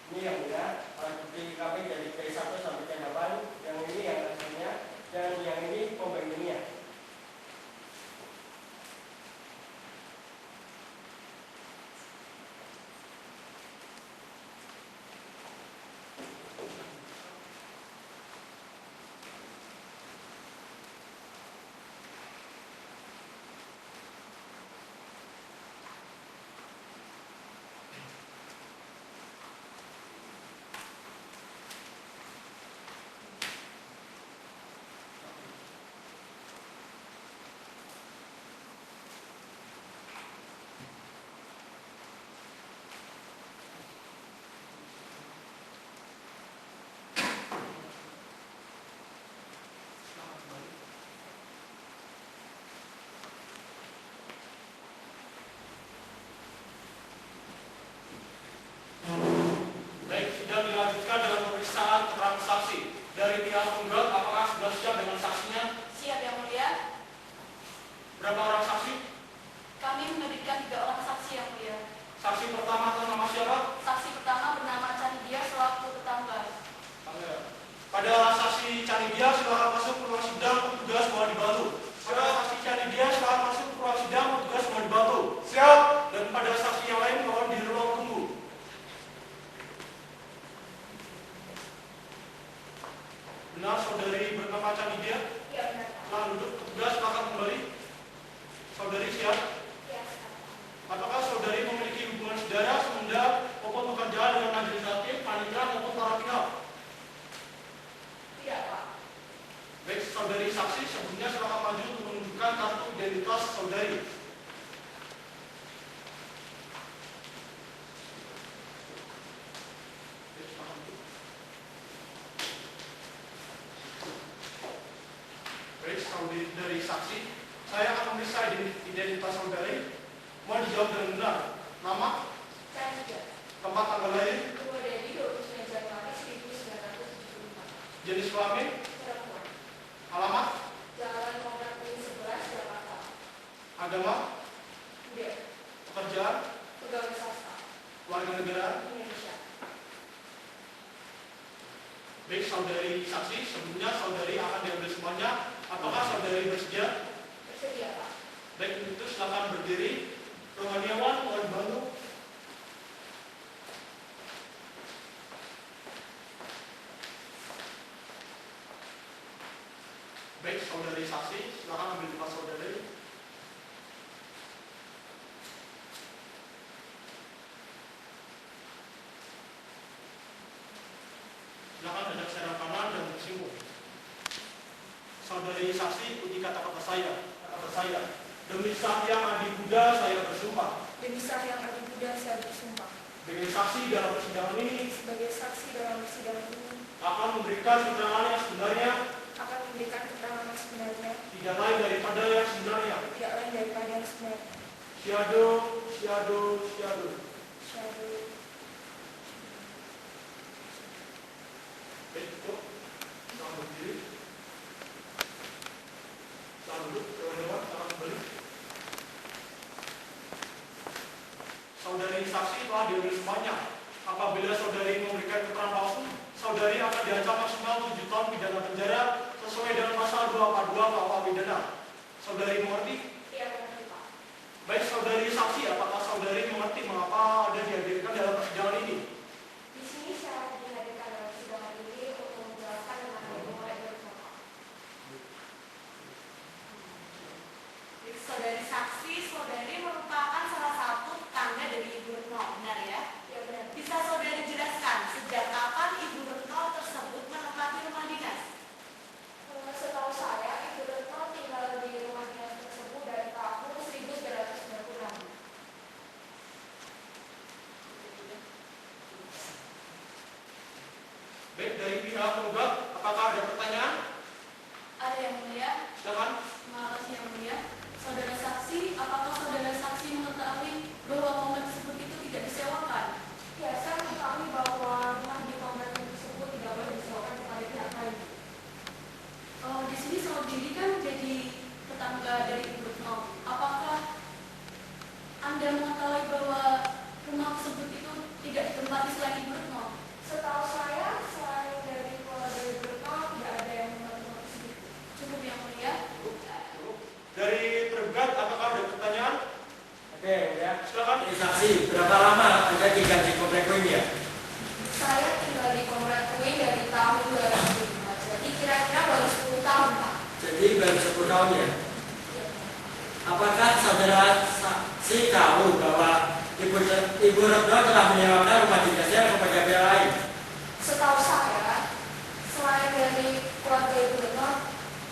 Ini yang mulia, alat bukti kami dari P1 sampai P8. Yang ini yang hasilnya dan yang ini pembandingnya. silakan masuk ke ruang sidang, petugas mohon dibantu. Pada saksi Canidia silakan masuk ke ruang sidang, petugas mohon dibantu. Siap. Dan pada saksi yang lain mohon di ruang tunggu. Benar saudari bernama Canidia? Iya benar Pak. Silakan duduk. Petugas silakan kembali. Saudari siap? Iya. Apakah saudari memiliki hubungan saudara, semenjak maupun pekerjaan dengan majelis hakim, panitia maupun para pihak? Tidak Pak. Baik, saudari saksi, sebelumnya silakan maju untuk menunjukkan kartu identitas saudari. Baik, silakan duduk. Baik, saudari saksi, saya akan memeriksa identitas saudari. Mohon dijawab dengan benar. Nama, Canidia. tempat tanggal lahir, 2 Dedi 29 Januari 1974. jenis kelamin, Perempuan. alamat, Jalan Komplek Uin 11 Jakarta. agama, Buddha. pekerjaan, Pegawai swasta. warga negara. Indonesia. Baik, saudari saksi, sebelumnya saudari akan diambil semuanya. Apakah saudari bersedia? Bersedia Pak. Baik, itu silakan berdiri. Rohaniawan, mohon bantu. Baik, saudari saksi, silakan ambil tempat saudari. Silakan hadap secara kanan dan bersimpuh. Saudari saksi, ikuti kata-kata saya. Kata saya. Demi Sang Hyang Adi Buddha, saya bersumpah. Demi Sang Hyang Adi Buddha, saya bersumpah. Dengan saksi dalam persidangan ini Sebagai saksi dalam persidangan ini, akan memberikan keterangan yang sebenarnya, akan memberikan keterangan yang sebenarnya, tidak lain daripada yang sebenarnya. tidak lain daripada yang sebenarnya. Syahadu, syahadu, syahadu. Syahadu. Baik, cukup. Silakan berdiri. Silakan duduk. Kawan-kawan, silakan kembali. Saudari saksi telah diambil semuanya. Apabila saudari memberikan keterangan palsu, saudari akan diancam maksimal 7 tahun pidana penjara sesuai dengan pasal 242 KUH pidana. Saudari mengerti? Iya mengerti Pak. Baik, saudari saksi, apakah saudari mengerti mengapa Anda dihadirkan dalam persidangan ini? Di sini saya dihadirkan dalam persidangan ini untuk menjelaskan tentang mulai bersama. Saudari saksi, saudari merupakan salah satu tetangga dari Ibu Retno, benar ya? Ya benar. Bisa saudari jelaskan sejak kapan Ibu Retno tersebut menempati rumah dinas? Setahu saya, Ibu Retno tinggal di rumah dinas tersebut dari tahun 1996. Baik, dari pihak penggugat, apakah ada pertanyaan? Ada yang mulia? Silakan. Terima kasih yang mulia. Saudara saksi, apakah saudara saksi mengetahui bahwa komplek tersebut itu tidak disewakan? Ya, saya mengetahui bahwa rumah di komplek tersebut tidak boleh disewakan kepada pihak lain. Di sini saudari kan jadi tetangga dari Ibu Retno. Apakah Anda mengetahui bahwa rumah tersebut itu tidak ditempati selain Ibu Retno? Setahu saya, selain dari keluarga Ibu Retno, tidak ada yang menempati rumah tersebut. Cukup yang mulia. Dari tergugat, apakah ada pertanyaan? Oke, ya. Silakan. Ini saksi, berapa lama Anda tinggal di komplek ini ya? Saya tinggal di komplek Uin dari tahun 2005, jadi kira-kira baru 10 tahun Pak. Jadi baru 10 tahun ya? Apakah saudara saksi tahu bahwa Ibu Retno telah menyewakan rumah dinasnya kepada pihak lain? Setahu saya, selain dari keluarga Ibu Retno,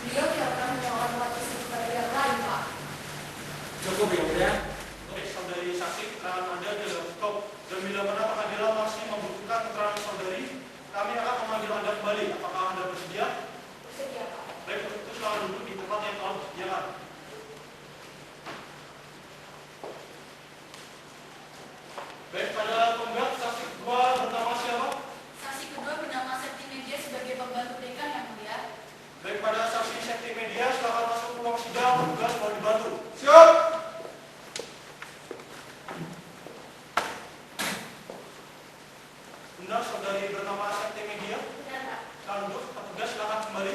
beliau tidak pernah menyewakan rumah tersebut kepada pihak lain Pak. Cukup ya, mulia. Baik, saudari saksi, keterangan Anda adalah cukup. Dan bila mana pengadilan masih membutuhkan keterangan saudari, kami akan memanggil Anda kembali. Apakah Anda bersedia? Bersedia Pak. Baik, untuk itu silakan duduk di tempat yang telah disediakan. Baik, pada penggugat saksi kedua bernama siapa? Saksi kedua bernama Septi Media sebagai pembantu dekan yang mulia. Baik, pada saksi Septi Media, silakan masuk ke ruang sidang. Tugas mohon dibantu. Siap. Benar, saudari bernama Septi Media. Benar Pak. Silakan duduk. Petugas silakan kembali.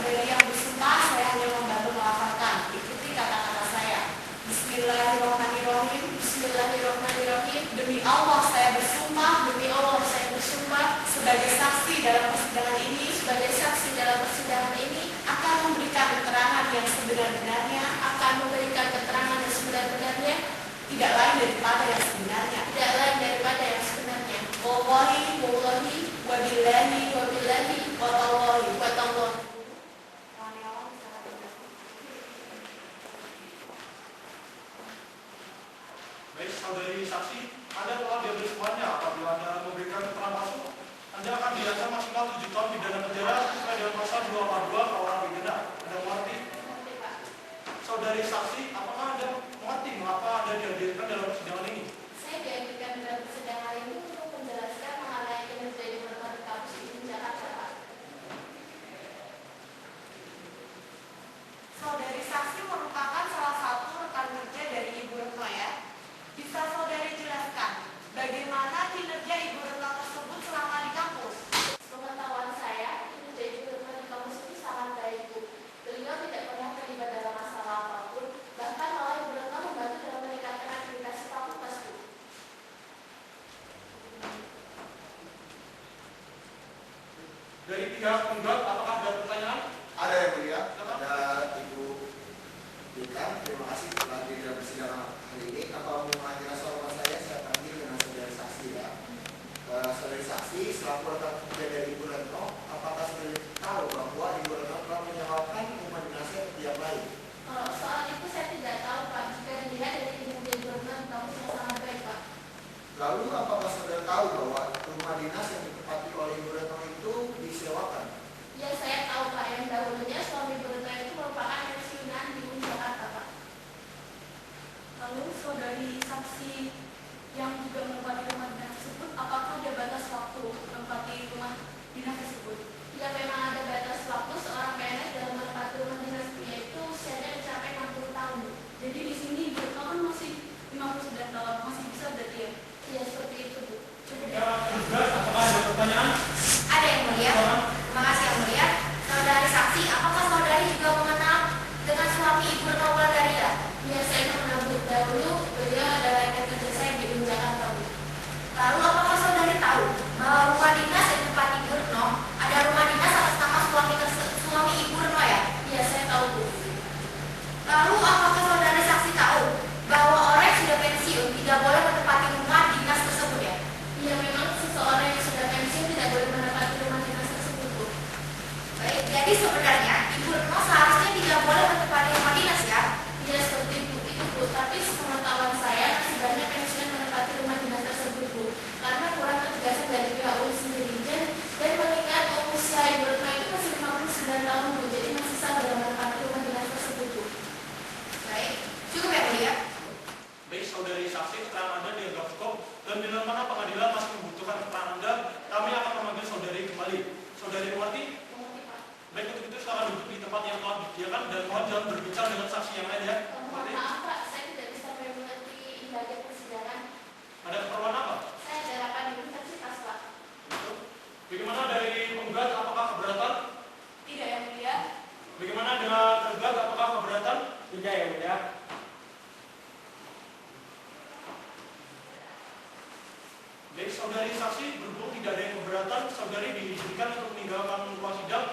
saudari yang bersumpah, saya hanya membantu melafalkan. Ikuti kata-kata saya. Bismillahirrahmanirrahim. Bismillahirrahmanirrahim. Demi Allah saya bersumpah, Demi Allah saya bersumpah sebagai saksi dalam persidangan ini sebagai saksi dalam persidangan ini akan memberikan keterangan yang sebenar-benarnya, akan memberikan keterangan yang sebenar-benarnya, tidak lain daripada yang sebenarnya. tidak lain daripada yang sebenarnya. Wallahi, Wallahi, wabillahi, wabillahi, watallahi. watallahi. Baik, saudari saksi, Anda telah diambil semuanya. Apabila Anda memberikan keterangan palsu, Anda akan diancam maksimal 7 tahun pidana penjara sesuai dengan pasal 242 KUH pidana. Anda mengerti? Nanti, Pak. Saudari saksi, apakah Anda mengerti mengapa Anda dihadirkan dalam persidangan ini? Saya dihadirkan dalam persidangan ini untuk menjelaskan mengenai kinerja Ibu Retno di kampus UIN Jakarta, Pak. Saudari saksi merupakan salah satu rekan kerja dari Ibu Retno ya. Bisa saudari jelaskan bagaimana kinerja Ibu Retno tersebut selama di kampus? Pengetahuan saya, kinerja Ibu Retno di kampus ini sangat baik, Bu. Beliau tidak pernah terlibat dalam masalah apapun, bahkan malah Ibu Retno membantu dalam meningkatkan aktivitas fakultas, Bu. Dari pihak penggugat, apakah ada pertanyaan? Ada yang mulia, ada Ibu Dika, terima kasih telah hadir dalam persidangan hari ini. Kalau mau mengira soal saya panggil dengan saudari saksi ya. Saudari saksi, selaku rekan kerja dari Ibu Retno, apakah saudari tahu bahwa Ibu Retno telah menyewakan rumah dinasnya ke pihak lain? Kalau soal itu saya tidak tahu, Pak. Jika dilihat dari kinerja Ibu Retno di kampus yang sangat baik, Pak. Lalu apakah saudara tahu bahwa rumah dinas yang ditempati oleh Ibu Retno itu disewakan? Ya, saya tahu, Pak. Yang dahulunya suami Ibu Retno itu merupakan pensiunan di UIN Jakarta, Pak. Lalu saudari saksi yang juga menempati rumah dinas tersebut, apakah ada batas waktu menempati rumah dinas tersebut? Jika memang ada batas waktu seorang PNS dalam menempati rumah dinas, yaitu usianya mencapai 60 tahun. Jadi di sini Ibu Retno kan masih 59 tahun, masih bisa berarti ya? Ya, seperti itu, Bu. Pihak penggugat, apakah ada pertanyaan? Ada yang mulia. Terima kasih yang mulia. Saudari saksi, apakah saudari juga mengenal dengan suami Ibu Retno Wulandaria? Ya, saya mengenal dahulu. Beliau adalah rekan kerja saya di UIN Jakarta, Bu. Lalu apakah saudari tahu bahwa rumah dinas yang tempat Ibu Retno ada rumah dinas atas nama suami Ibu Retno ya? Iya, saya tahu, Bu. Lalu apakah saudari saksi tahu bahwa orang yang sudah pensiun tidak boleh menempati rumah dinas tersebut ya? Iya, memang seseorang yang sudah pensiun tidak boleh menempati rumah dinas tersebut, Bu. Baik, jadi sebenarnya Ibu Retno seharusnya tidak boleh menempati rumah dinas ya? Iya, seperti itu, Bu. Tapi sepengetahuan saya masih banyak pensiunan menempati rumah dinas tersebut, Bu. Karena kurang ketegasan dari pihak UIN sendiri dan mengingat usia Ibu Retno itu masih 59 tahun, Bu. Jadi masih sah dalam menempati rumah dinas tersebut, Bu. Baik, cukup ya, Bu ya? Baik, saudari saksi, keterangan Anda dianggap cukup dan bila mana pengadilan masih membutuhkan keterangan Anda, kami akan memanggil saudari kembali. Saudari mengerti? Mengerti, Pak. Baik, untuk itu silakan duduk di tempat yang telah disediakan dan mohon jangan berbicara dengan saksi yang lain ya. Mohon Mengerti? maaf, Pak, saya tidak bisa mengerti bagian persidangan. Ada keperluan apa? Saya adalah di universitas, Pak. Betul. Bagaimana dari penggugat, apakah keberatan? Tidak yang mulia. Bagaimana dengan tergugat, apakah keberatan? Tidak ya, mulia. Baik, saudari saksi, berhubung tidak ada yang keberatan, saudari diizinkan untuk meninggalkan ruang sidang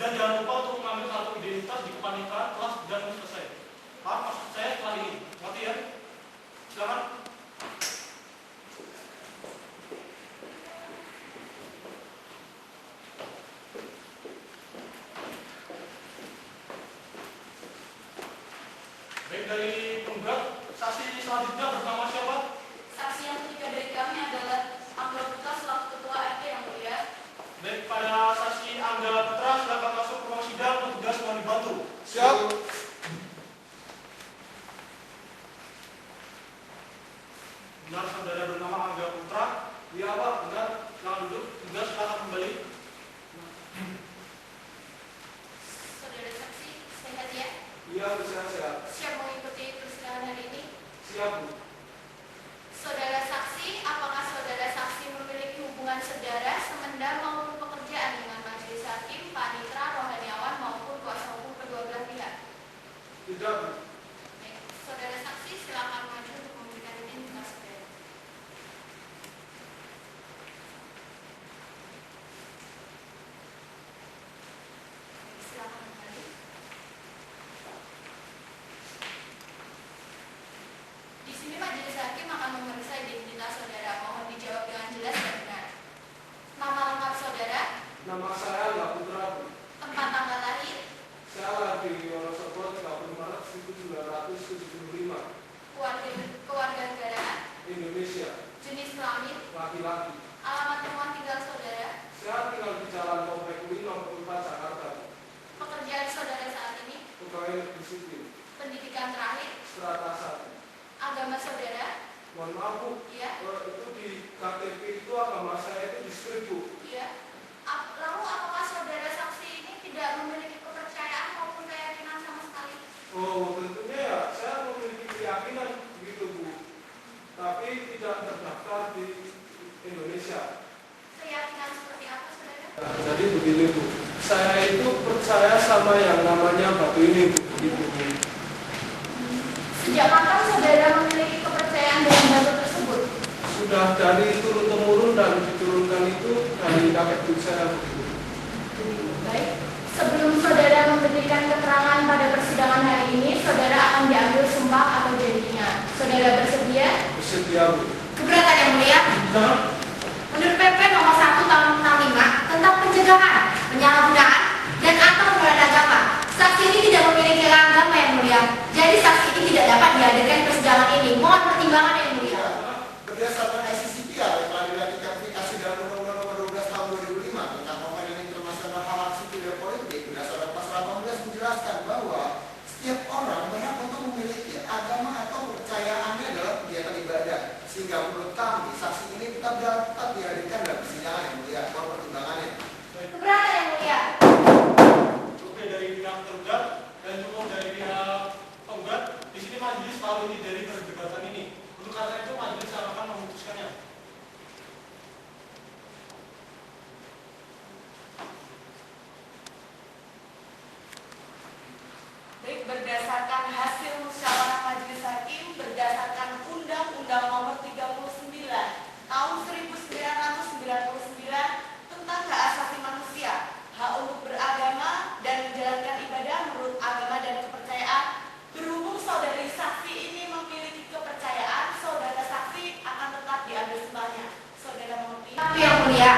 dan jangan lupa untuk mengambil kartu identitas di kepanikan kelas dan selesai. Maaf, maksud saya setelah ini. Ngerti ya? Silakan. Baik, dari penggugat, saksi selanjutnya bernama siapa? Saksi yang ketiga dari kami adalah Angga Putra selaku ketua RT yang mulia. Baik, pada saksi Angga Putra, silakan masuk ke ruang sidang, petugas mohon dibantu. Siap. Benar, saudara bernama Angga Putra. Iya, Pak, benar. Silakan duduk. Petugas silakan kembali. Saudara saksi, sehat ya? Iya, bisa siap. Siap mengikuti persidangan hari ini? Siap, Bu. Saudara saksi, apakah saudara saksi memiliki hubungan saudara, semenda maupun pekerjaan dengan majelis hakim, panitra, rohaniawan maupun laki-laki. Alamat rumah tinggal saudara? Saya tinggal di Jalan Komplek UI nomor 4 Jakarta. Pekerjaan saudara saat ini? Pegawai negeri sipil. Pendidikan terakhir? Strata 1. Agama saudara? Mohon maaf Bu, Iya. itu di KTP itu agama saya itu distrik Bu. Iya. Lalu apakah saudara saksi ini tidak memiliki kepercayaan maupun keyakinan sama sekali? Oh tentunya ya, saya memiliki keyakinan begitu Bu, tapi tidak terdaftar di Indonesia. Keyakinan seperti apa saudara? Nah, jadi begini Bu, saya itu percaya sama yang namanya batu ini Bu, begitu Bu. Sejak kapan saudara memiliki kepercayaan dengan batu tersebut? Sudah dari turun-temurun dan diturunkan itu dari kakek buyut saya begitu. Baik. Sebelum saudara memberikan keterangan pada persidangan hari ini, saudara akan diambil sumpah atau janjinya. Saudara bersedia? Bersedia Bu. Keberatan yang mulia. Nah, Menurut PP nomor 1 tahun 65 tentang pencegahan, penyalahgunaan, dan atau penodaan agama, saksi ini tidak memiliki agama yang mulia. Jadi saksi ini tidak dapat dihadirkan di persidangan ini. Mohon pertimbangan yang mulia. Ya, berdasarkan ICCPR yang telah diratifikasi dalam Undang-Undang Nomor 12 Tahun 2005 tentang Konvensi Internasional Hak Sipil dan Politik, berdasarkan pasal 18 menjelaskan bahwa setiap orang berhak untuk memiliki agama atau kepercayaannya dalam kegiatan ibadah. Sehingga menurut kami saksi ini tetap dihadirkan dalam persidangan yang mulia. Mohon pertimbangannya. Keberatan yang mulia. oke dari pihak tergugat dan juga dari pihak penggugat, di sini majelis tahu ini dari perdebatan ini. Untuk karena itu majelis akan memutuskannya. Baik, berdasarkan hasil musyawarah majelis hakim berdasarkan Undang-Undang Nomor 39 Tahun 1999 tentang hak asasi manusia, hak untuk beragama dan menjalankan ibadah menurut agama dan kepercayaan. Berhubung saudari saksi ini memiliki kepercayaan, saudara saksi akan tetap diambil sumpahnya. Saudara mengerti? Tapi yang mulia,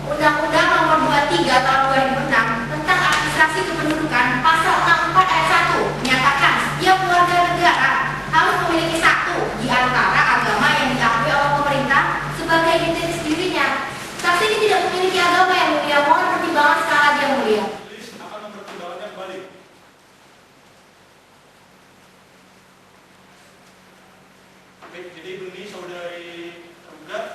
Undang-Undang Nomor 23 Tahun 2006 tentang administrasi kependudukan pasal 64 ayat 1 menyatakan setiap warga negara harus memiliki satu di antara agama yang diakui oleh pemerintah sebagai identitas dirinya. Saksi ini tidak memiliki agama yang mulia. Mohon pertimbangan sekali lagi yang mulia. Majelis akan mempertimbangkannya kembali. Oke, jadi begini saudari tergugat,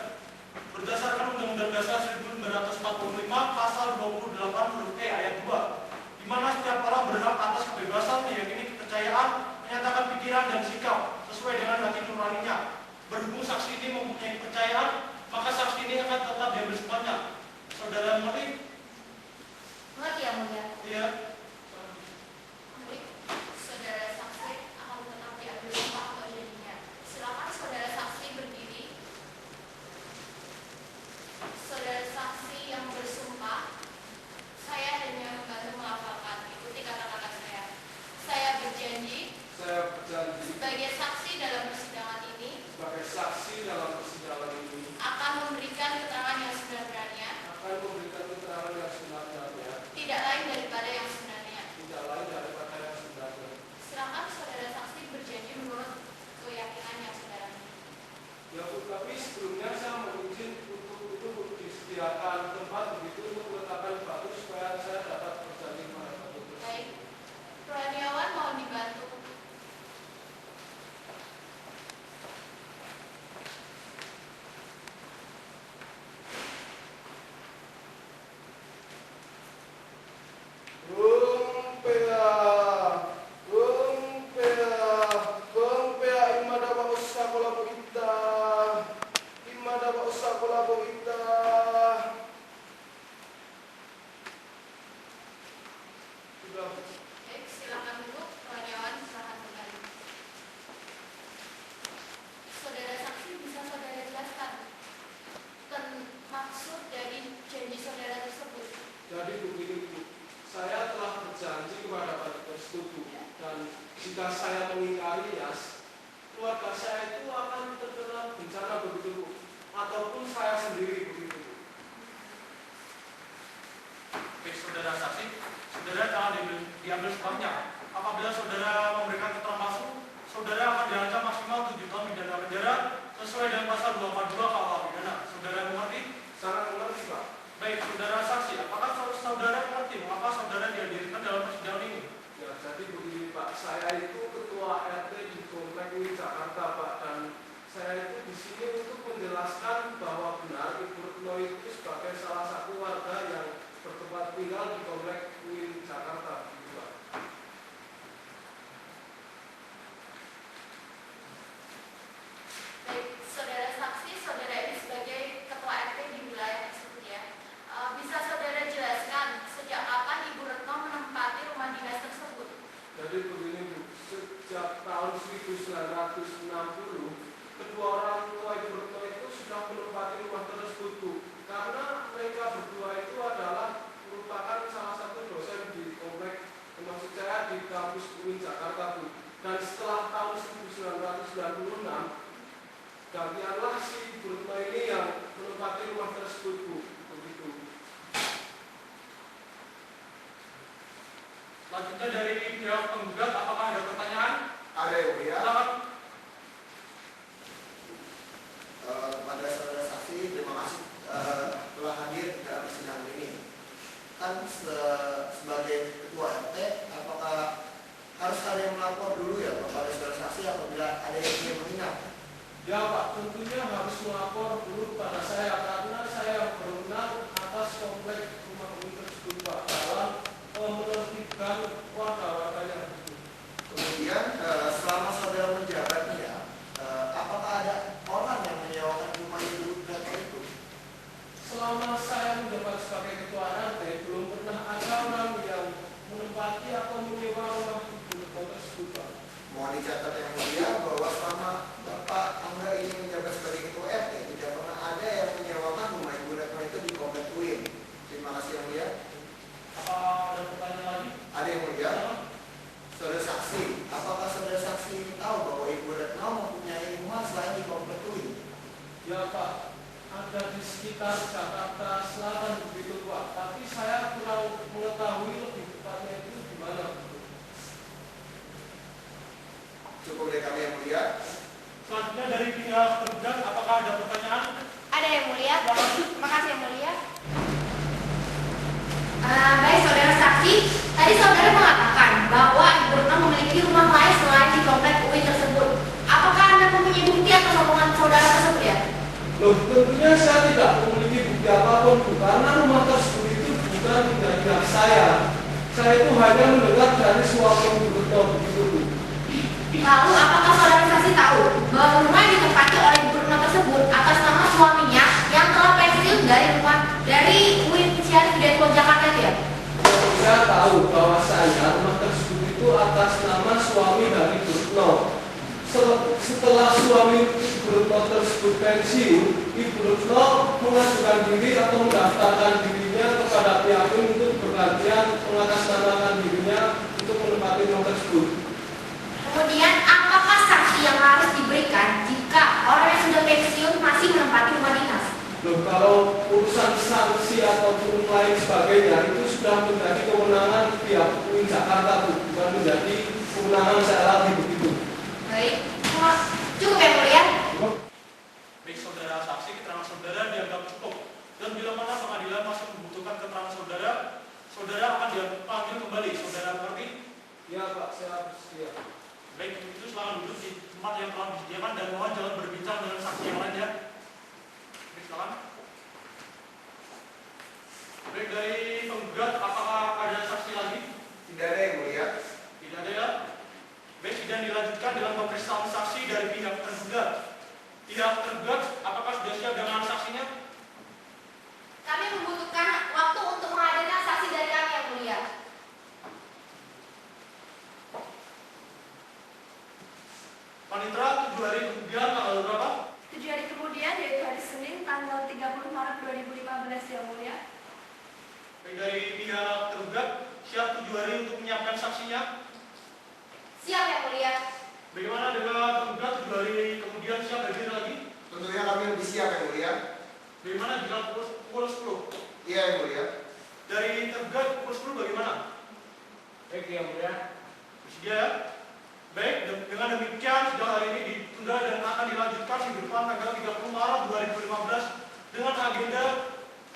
berdasarkan Undang-Undang Dasar 1945 pasal 28 huruf E ayat 2, di mana setiap orang berhak atas kebebasan meyakini kepercayaan, menyatakan pikiran dan sikap sesuai dengan hati nuraninya. Berhubung saksi ini mempunyai kepercayaan, maka saksi ini akan tetap diambil sumpahnya. Saudara mengerti? Mengerti yang mulia. Iya. Baik, saudara saksi akan tetap diambil sumpah atau janjinya. Silakan saudara saksi berdiri. Saudara saksi yang bersumpah, saya hanya membantu melafalkan. Ikuti kata-kata saya. Saya berjanji Saya berjanji sebagai saksi dalam persidangan ini sebagai saksi dalam persidangan ini akan memberikan keterangan yang sebenarnya, akan memberikan keterangan yang sebenarnya, tidak lain daripada yang sebenarnya. tidak lain daripada yang sebenarnya. Silakan saudara saksi berjanji menurut keyakinan yang saudara miliki. Ya Bu, tapi sebelumnya saya mau izin untuk disediakan tempat begitu untuk meletakkan batu supaya saya dapat berjanji kepada batu. Baik, Praniawan mohon dibantu. Baik, silakan duduk. Praniawan silakan kembali. Saudara saksi bisa saudara jelaskan maksud dari janji saudara tersebut? Jadi begini Bu, saya telah berjanji kepada batu tersebut Bu, dan jika saya mengingkarinya, keluarga saya itu akan terkena bencana begitu Bu, ataupun saya sendiri begitu Bu. di Komplek UIN Jakarta. Gitu, Pak. Baik, saudara saksi, saudara ini sebagai ketua RT di wilayah tersebut ya. Bisa saudara jelaskan sejak kapan Ibu Retno menempati rumah dinas tersebut? Jadi begini Bu, sejak tahun 1960 kedua orang tua Ibu Retno itu sudah menempati rumah tersebut Bu, karena mereka berdua itu adalah merupakan salah satu dosen di komplek, maksud saya di kampus UIN Jakarta Bu. Dan setelah tahun 1996 gantianlah si Ibu Retno ini yang menempati rumah tersebut Bu, begitu. Selanjutnya dari pihak penggugat, apakah ada pertanyaan? Ada yang mulia. Silakan. Kepada saudara saksi, terima kasih telah hadir dalam persidangan ini. Kan sebagai ketua RT, apakah harus ada yang melapor dulu ya kepada saudara saksi apabila ada yang ingin menginap? Ya Pak, tentunya harus melapor dulu kepada saya karena saya berwenang atas komplek rumah UIN tersebut Pak dalam menertibkan warga-warganya. Kemudian selama saudara menjabat ya, apakah ada orang yang menyewakan rumah Ibu Retno itu? Selama saya menjabat sebagai ketua RT, belum pernah ada orang yang menempati atau menyewa rumah Ibu Retno tersebut Pak. Mohon dicatat yang mulia bahwa selama Bapak Angga ini menjabat sebagai ketua RT tidak pernah ada yang menyewakan rumah Ibu Retno itu di komplek UIN. Terima kasih yang mulia. Apa ada pertanyaan lagi? Ada yang mulia. Saudara saksi, apakah saudara saksi tahu bahwa Ibu Retno mempunyai rumah selain di komplek UIN? Ya Pak, ada di sekitar Jakarta Selatan begitu Pak, tapi saya kurang mengetahui lebih tepatnya itu di mana. Cukup dari kami yang mulia. Selanjutnya dari pihak tergugat, apakah ada pertanyaan? Ada yang mulia? Terima kasih yang mulia. Baik saudara saksi, tadi saudara mengatakan bahwa Ibu Retno memiliki rumah lain selain di komplek UIN tersebut. Apakah Anda mempunyai bukti atas omongan saudara tersebut ya? Loh, tentunya saya tidak memiliki bukti apapun Bu, karena rumah tersebut itu bukan dari pihak saya. Saya itu hanya mendengar dari suami Ibu Retno begitu Bu. Lalu apakah saudara saksi tahu bahwa rumah yang ditempati oleh Ibu Retno tersebut atas nama suaminya yang telah pensiun dari UIN Hidayatullah Jakarta itu ya? Saya tahu bahwasanya rumah tersebut itu atas nama suami dari Ibu Retno. Setelah suami Ibu Retno tersebut pensiun, Ibu Retno mengajukan diri atau mendaftarkan dirinya kepada pihak UIN untuk bergantian mengatasnamakan dirinya untuk menempati rumah tersebut. Kemudian apakah sanksi yang harus diberikan jika orang yang sudah pensiun masih menempati rumah dinas? Loh, kalau urusan sanksi ataupun lain sebagainya itu sudah menjadi kewenangan pihak UIN Jakarta Bu, bukan menjadi kewenangan saya lagi begitu. Baik, cukup ya mulia. Baik saudara saksi, keterangan saudara dianggap cukup. Dan bila mana pengadilan masih membutuhkan keterangan saudara, saudara akan dipanggil kembali. Saudara mengerti? Ya Pak, saya bersedia. Baik, itu silakan duduk di tempat yang telah disediakan dan mohon jangan berbincang dengan saksi yang lain ya. Baik, silakan. Baik, dari penggugat, apakah ada saksi lagi? Tidak ada yang mulia. Tidak ada ya? Baik, sidang dilanjutkan dengan pemeriksaan saksi dari pihak tergugat. Pihak tergugat, apakah sudah siap dengan saksinya? Kami membutuhkan waktu untuk menghadirkan saksi dari kami yang mulia. Panitera, 7 hari kemudian tanggal berapa? 7 hari kemudian, yaitu hari Senin tanggal 30 Maret 2015 yang mulia. Baik, dari pihak tergugat, siap 7 hari untuk menyiapkan saksinya? Siap yang mulia. Bagaimana dengan tergugat 7 hari kemudian siap hadir lagi? Tentunya kami lebih siap yang mulia. Bagaimana jika pukul 10? Iya yang mulia. Dari tergugat pukul 10 bagaimana? Baik yang mulia. Bersedia ya? Baik, dengan demikian sidang hari ini ditunda dan akan dilanjutkan minggu depan tanggal 30 Maret 2015 dengan agenda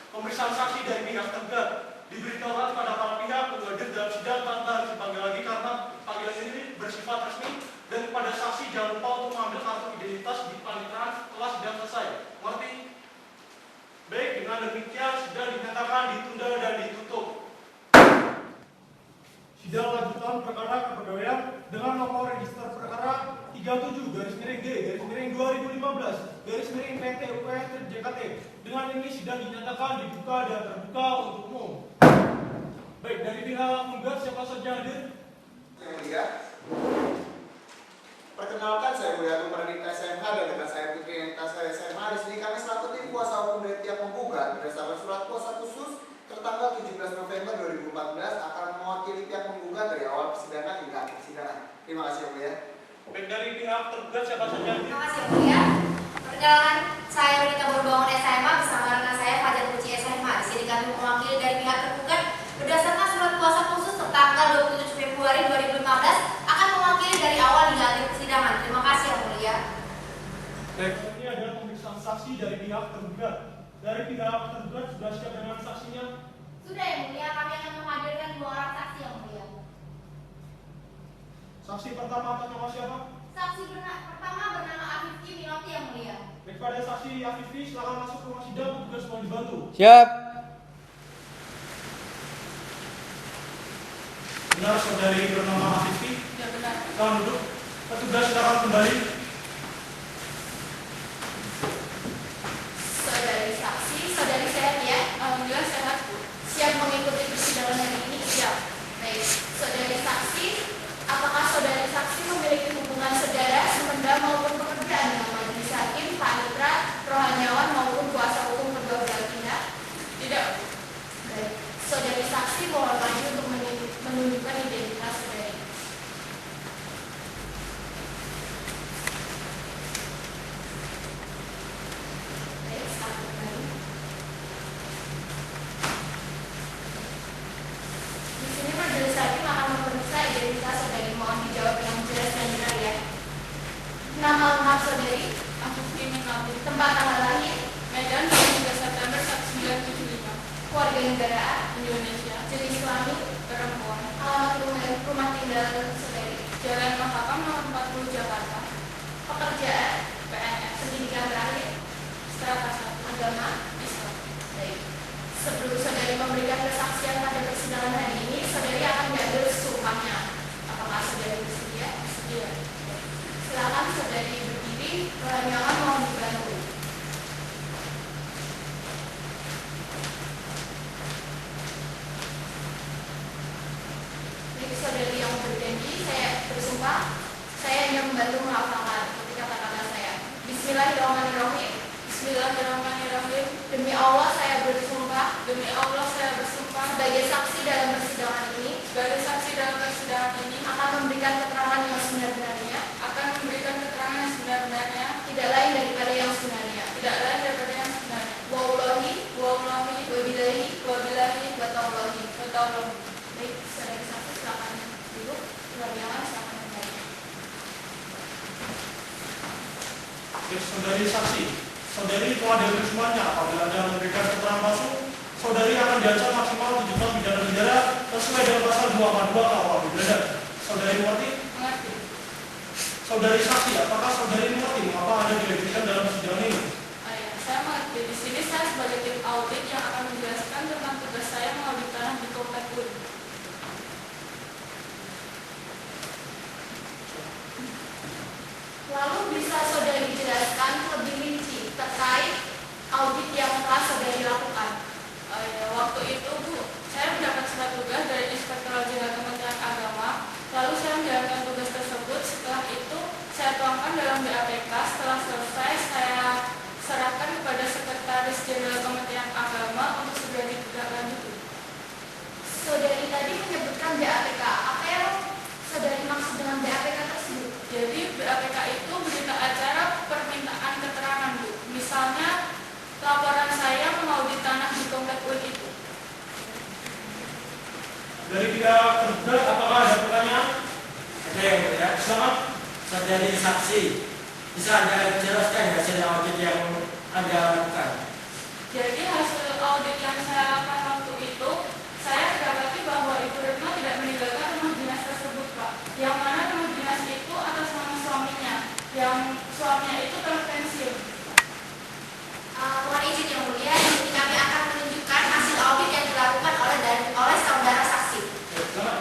pemeriksaan saksi dari pihak tergugat. Diberitahukan kepada para pihak untuk hadir dalam sidang tanpa harus dipanggil lagi karena panggilan ini bersifat resmi, dan kepada saksi jangan lupa untuk mengambil kartu identitas di paniteraan setelah sidang selesai. Mengerti? Baik, dengan demikian sidang dinyatakan ditunda dan ditutup. Nasional Perkara Kepegawaian dengan nomor register perkara 37-G-2015 PT-UPN-JKT. Dengan ini sidang dinyatakan dibuka dan terbuka untuk umum. Baik, dari pihak penggugat siapa saja hadir? Yang mulia, perkenalkan saya Mulia Tumarini SMH dan rekan saya Putri Yanita SMA. Di sini kami selaku tim kuasa hukum dari pihak penggugat berdasarkan surat kuasa khusus tertanggal 17 November 2014 akan mewakili pihak penggugat dari awal persidangan hingga akhir persidangan. Terima kasih Yang mulia. Baik, dari pihak tergugat siapa saja hadir? Terima kasih Mulia. Perkenalkan saya Rita Berbangun SMA bersama rekan saya Fajar Puji SMA. Di sini kami mewakili dari pihak tergugat berdasarkan surat kuasa khusus tertanggal 27 Februari 2015 akan mewakili dari awal hingga akhir persidangan. Terima kasih Yang mulia. Baik, ini adalah pemeriksaan saksi dari pihak tergugat. Dari pihak tergugat sudah siap dengan saksinya? Sudah Yang mulia, kami akan menghadirkan 2 orang saksi Yang mulia. Saksi pertama atas nama siapa? Saksi pertama bernama Afifki Minoti Yang mulia. Baik, pada saksi Afifi silakan masuk ke rumah sidang, tugas mohon dibantu. Siap. Benar saudari bernama Afifi? Ya benar. Silakan duduk. Petugas silakan kembali. Saudari saksi, saudari sehat ya? Alhamdulillah sehat, Bu. Siap mengikuti persidangan hari ini? Siap. Baik, saudari saksi, apakah saudari saksi memiliki hubungan saudara, semenda maupun pekerjaan dengan majelis hakim, panitra, rohaniawan maupun kuasa hukum kedua belah pihak? Tidak, Bu. Baik, saudari saksi mohon maju untuk menunjukkan identitas saudari. Baik, saat kembali. Di sini majelis hakim akan memeriksa identitas saudari. Mohon dijawab dengan jelas dan benar ya. Nama lengkap saudari, Afifki Minoti. tempat tanggal lahir, Medan 23 September 1975. keluarga negaraan, Indonesia. jenis kelamin, Perempuan. alamat rumah tinggal saudari, Jalan Mahakam nomor 40 Jakarta. pekerjaan, PNS. pendidikan terakhir, Strata 1. agama. Islam. Baik. Sebelum saudari memberikan kesaksian pada persidangan hari ini, saudari akan diambil sumpahnya. Apakah saudari bersedia? Sedia. Silakan saudari berdiri, rohaniawan mohon dibantu. Baik, saudari yang berjanji, saya bersumpah, saya hanya membantu menghafalkan ketika kata-kata saya. Bismillahirrahmanirrahim. Bismillahirrahmanirrahim. Demi Allah saya bersumpah Demi Allah saya bersumpah sebagai saksi dalam persidangan ini sebagai saksi dalam persidangan ini akan memberikan keterangan yang sebenar-benarnya, akan memberikan keterangan yang sebenar-benarnya, tidak lain daripada yang sebenarnya. tidak lain daripada yang sebenarnya. Wallahi, Wallahi wabillahi, wabillahi watallahi. wa ta'ala. Baik, saudari saksi silakan duduk. Rohaniawan silakan kembali. Baik, saudari saksi. Saudari telah diambil semuanya. Apabila Anda memberikan keterangan palsu, saudari akan diancam maksimal 7 tahun pidana penjara sesuai dengan pasal 242 KUH pidana. Saudari mengerti? Mengerti. Saudari saksi, apakah saudari mengerti mengapa Anda dihadirkan dalam persidangan ini? Ya, saya mengerti. Di sini saya sebagai tim audit yang akan menjelaskan tentang tugas saya mengaudit tanah di Komplek UN. Lalu bisa saudari jelaskan lebih rinci terkait audit yang telah saudari lakukan? Waktu itu, Bu, saya mendapat surat tugas dari Inspektorat Jenderal Kementerian Agama. Lalu saya menjalankan tugas tersebut. Setelah itu, saya tuangkan dalam BAPK. Setelah selesai, saya serahkan kepada Sekretaris Jenderal Kementerian Agama untuk segera ditindaklanjuti. Saudari tadi menyebutkan BAPK. Apa yang saudari maksud dengan BAPK tersebut? Jadi BAPK itu berita acara permintaan keterangan, Bu. Misalnya laporan saya mengaudit tanah di Komplek UN itu. Dari pihak tergugat, apakah ada pertanyaan? Ada yang mulia. Silakan. Saudari saksi, bisa Anda jelaskan hasil audit yang Anda lakukan? Jadi hasil audit yang saya lakukan waktu itu, saya mendapati bahwa Ibu Retno tidak meninggalkan rumah dinas tersebut, Pak. Yang mana rumah dinas itu atas nama suaminya, yang suaminya itu telah pensiun. Mohon izin yang mulia, di sini kami akan menunjukkan hasil audit yang dilakukan oleh saudara saksi. Silakan.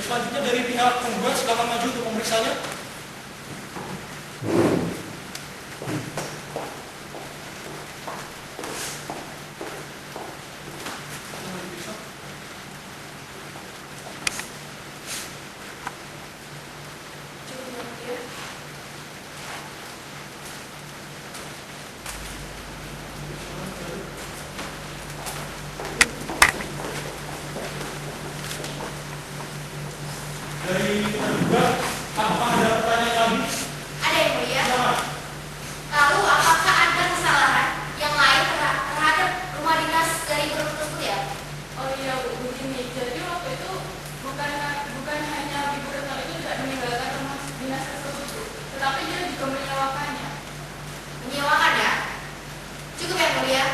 selanjutnya dari pihak penggugat silakan maju untuk memeriksanya. Dari tergugat, apakah ada pertanyaan lagi? Ada yang mulia. Silakan. Lalu apakah ada kesalahan yang lain terhadap rumah dinas dari Ibu Retno tersebut ya? Oh iya Bu, begini. Jadi waktu itu bukan hanya Ibu Retno itu tidak meninggalkan rumah dinas tersebut, Bu, tetapi dia juga menyewakannya. Menyewakan ya? Cukup ya mulia.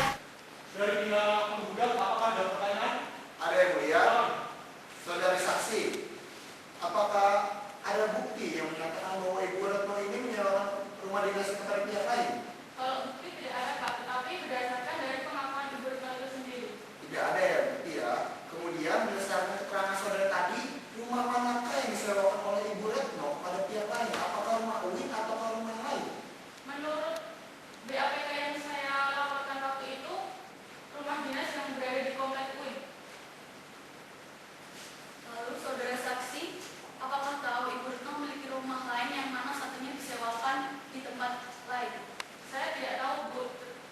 Dari pihak penggugat, apakah ada pertanyaan? Ada yang mulia, saudari saksi, apakah ada bukti yang menyatakan bahwa Ibu Retno ini menyewakan rumah dinas kepada pihak lain? Kalau bukti tidak ada Pak, tetapi berdasarkan dari pengakuan Ibu Retno itu sendiri. Tidak ada ya bukti ya. Kemudian berdasarkan keterangan saudara tadi, rumah manakah yang disewakan oleh Ibu Retno pada pihak lain? Apakah rumah UIN atau rumah yang lain? Menurut BAPK yang saya laporkan waktu itu, rumah dinas yang berada di komplek UIN. Lalu saudara saksi, apakah tahu Ibu Retno memiliki rumah lain yang mana satunya disewakan di tempat lain? Saya tidak tahu Bu.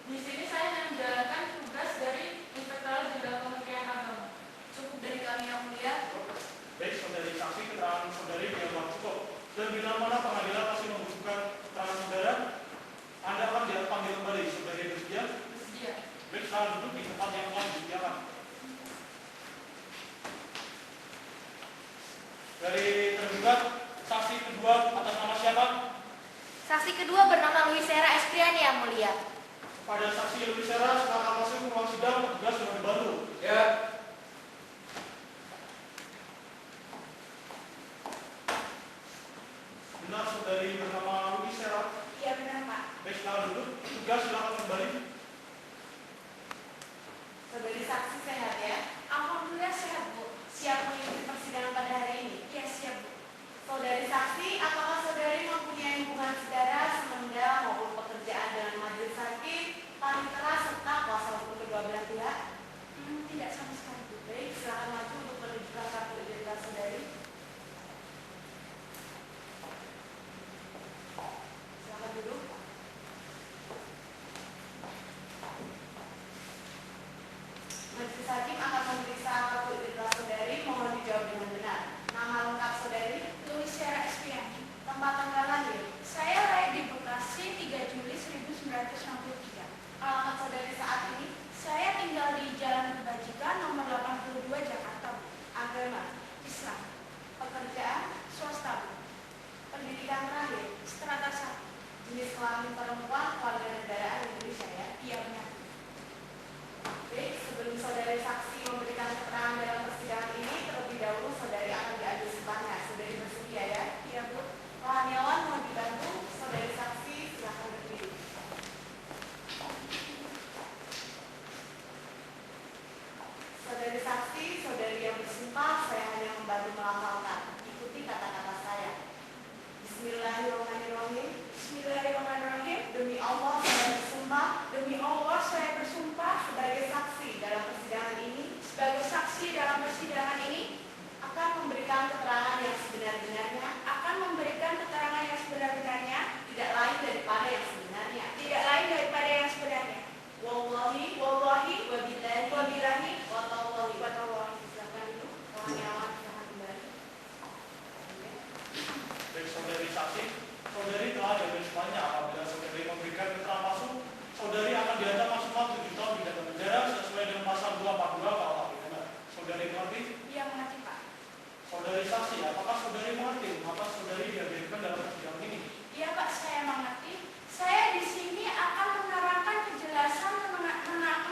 Di sini saya hanya menjalankan tugas dari Inspektorat Jenderal Kementerian Agama. Cukup dari kami yang mulia. Baik, saudari saksi, keterangan saudari dianggap cukup. Dan bila mana pengadilan masih membutuhkan keterangan saudara, Anda akan dipanggil kembali. Saudari bersedia? Bersedia. Baik, silakan duduk di tempat yang telah disediakan. Dari tergugat, saksi kedua atas nama siapa? Saksi kedua bernama Luisera Espriani yang mulia. Pada saksi Luisera, silakan masuk ke ruang sidang, petugas sudah dibantu. Ya. Benar, saudari bernama Luisera. Iya benar Pak. Baik, silakan duduk. Petugas silakan kembali. Saudari saksi sehat ya? Alhamdulillah sehat Bu. Siap mengikuti persidangan pada hari ini? Iya siap Bu. Saudari saksi, apakah saudari mempunyai hubungan saudara, semenda maupun pekerjaan dengan majelis hakim, panitera serta kuasa hukum kedua belah pihak? Tidak sama sekali Bu. Baik, silakan maju untuk menunjukkan kartu identitas saudari. Silakan duduk. Majelis hakim akan memeriksa kartu identitas saudari. Mohon dijawab dengan benar. Nama lengkap saudari, Luisera Espriani. tempat tanggal lahir, Saya lahir di Bekasi 3 Juli 1963. alamat saudari saat ini, Saya tinggal di Jalan Kebajikan nomor 82 Jakarta Bu. agama, Islam. pekerjaan, Swasta Bu. pendidikan terakhir, Strata 1. jenis kelamin perempuan, keluarga negaraan Indonesia ya. Iya benar. Baik, sebelum saudari saksi memberikan keterangan dalam persidangan ini, terlebih dahulu saudari akan diambil sumpahnya. Saudari bersedia ya? Iya Bu. Rohaniawan mohon dibantu, saudari saksi silakan berdiri. Saudari saksi, saudari yang bersumpah, saya hanya membantu melafalkan. Ikuti kata-kata saya. Bismillahirrahmanirrahim. Bismillahirrahmanirrahim. Demi Allah saya bersumpah Demi Allah saya bersumpah sebagai saksi dalam persidangan ini sebagai saksi dalam persidangan ini akan memberikan keterangan yang sebenar-benarnya, akan memberikan keterangan yang sebenar-benarnya, tidak lain daripada yang sebenarnya. tidak lain daripada yang sebenarnya. Wallahi Wallahi wabillahi wabillahi watallahi. watallahi. Silakan dulu. Rohaniawan silakan kembali. Baik, saudari saksi, saudari telah diambil sumpahnya. Apabila saudari memberikan keterangan palsu, saudari akan diancam maksimal 7 tahun pidana penjara sesuai dengan pasal 242 KUH pidana. Saudari mengerti? Iya mengerti Pak. Saudari saksi, apakah saudari mengerti mengapa saudari dihadirkan dalam persidangan ini? Iya Pak, saya mengerti. Saya di sini akan menerangkan kejelasan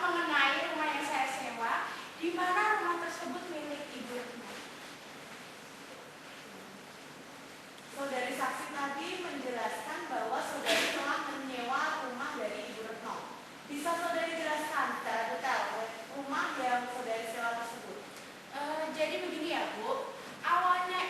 mengenai rumah yang saya sewa, di mana rumah tersebut milik Ibu Retno. Saudari saksi tadi menjelaskan bahwa saudari telah menyewa rumah dari Ibu Retno. Bisa saudari jelaskan secara detail rumah yang saudari sewa tersebut? Jadi begini ya Bu, awalnya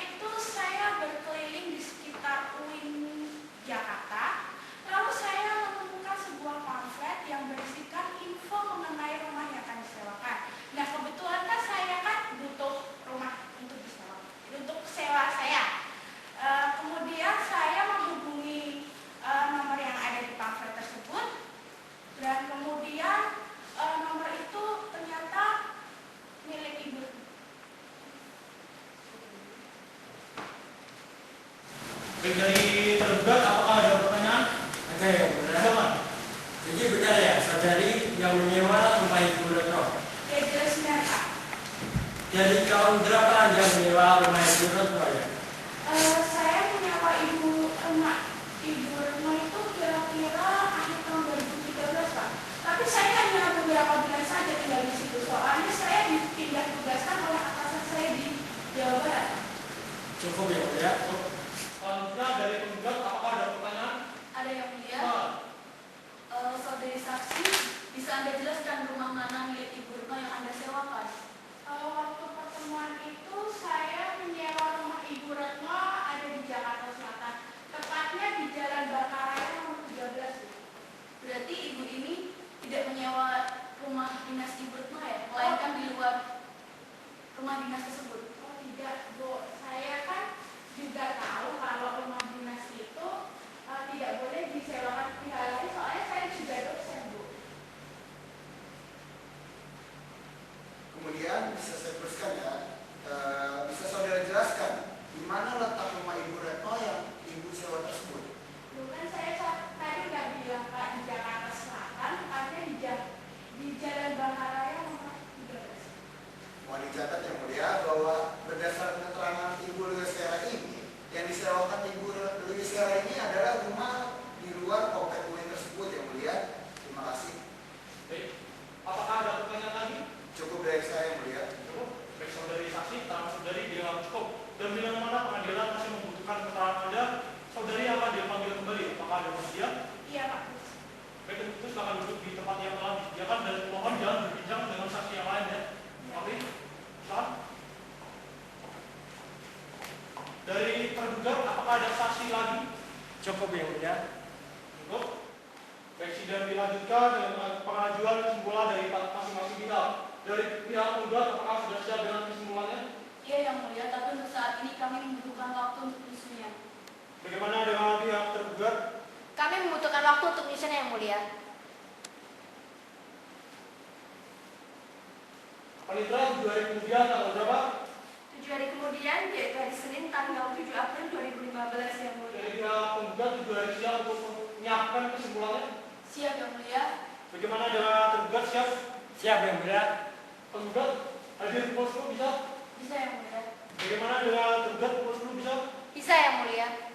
Baik, dari tergugat apakah ada pertanyaan? Oke, benar. Jadi benar ya, saudari yang menyewa rumah Ibu Retno. Ya jelas benar Pak. Jadi tahun berapa Anda menyewa rumah Ibu Retno ya? Saya menyewa rumah Ibu Retno itu kira-kira akhir tahun 2013 Pak. Tapi saya hanya beberapa bulan saja tinggal di situ. Soalnya saya dipindah tugaskan oleh atasan saya di Jawa Barat. Cukup ya, Bu ya. Selanjutnya dari penggugat apakah ada pertanyaan? Ada yang mulia. Saudari saksi, bisa Anda jelaskan rumah mana milik Ibu Retno yang Anda sewakan? Waktu pertemuan itu saya menyewa rumah Ibu Retno ada di Jakarta Selatan. Tepatnya di Jalan Bakaraya nomor 13. Berarti Ibu ini tidak menyewa rumah dinas Ibu Retno ya? Melainkan di luar rumah dinas tersebut? Oh tidak Bu, saya kan juga tahu kalau rumah dinas itu tidak boleh disewakan pihak lain, soalnya saya juga dosen Bu. Kemudian bisa saya teruskan ya, bisa saudara jelaskan di mana letak rumah Ibu Retno yang Ibu sewa tersebut? Bukan saya tadi nggak bilang Pak di Jakarta Selatan, tepatnya di Jalan Bakaraya nomor 13. Mohon dicatat yang mulia bahwa berdasarkan keterangan Ibu Luiskara ini, yang disewakan Ibu Luiskara ini adalah rumah di luar komplek UI tersebut yang mulia. Terima kasih. Baik, apakah ada pertanyaan lagi? Cukup dari saya yang mulia. Cukup. Baik, saudari saksi, terang saudari dianggap cukup. Dan bila mana pengadilan masih membutuhkan keterangan Anda, saudari akan dipanggil kembali. Apakah ada bersedia? Iya Pak. Baik, itu silakan duduk di tempat yang telah disediakan dan mohon jangan berbincang dengan saksi yang lain ya. Oke, silakan. Dari tergugat, apakah ada saksi lagi? Cukup ya, Bu ya. Cukup. Baik, sidang dilanjutkan dengan pengajuan kesimpulan dari masing-masing pihak. Dari pihak tergugat, apakah sudah siap dengan kesimpulannya? Iya yang mulia, tapi untuk saat ini kami membutuhkan waktu untuk menyusunnya. Bagaimana dengan pihak tergugat? Kami membutuhkan waktu untuk menyusunnya yang mulia. Panitera 7 hari kemudian tanggal berapa? 7 hari kemudian, yaitu hari Senin tanggal 7 April 2015 yang mulia. Dari pihak penggugat 7 hari siap untuk menyiapkan kesimpulannya. Siap yang mulia. Bagaimana dengan tergugat siap? Siap ya, Bu ya. Penggugat hadir pukul 10 bisa? Bisa yang mulia. Bagaimana dengan tergugat pukul 10 bisa? Bisa yang mulia.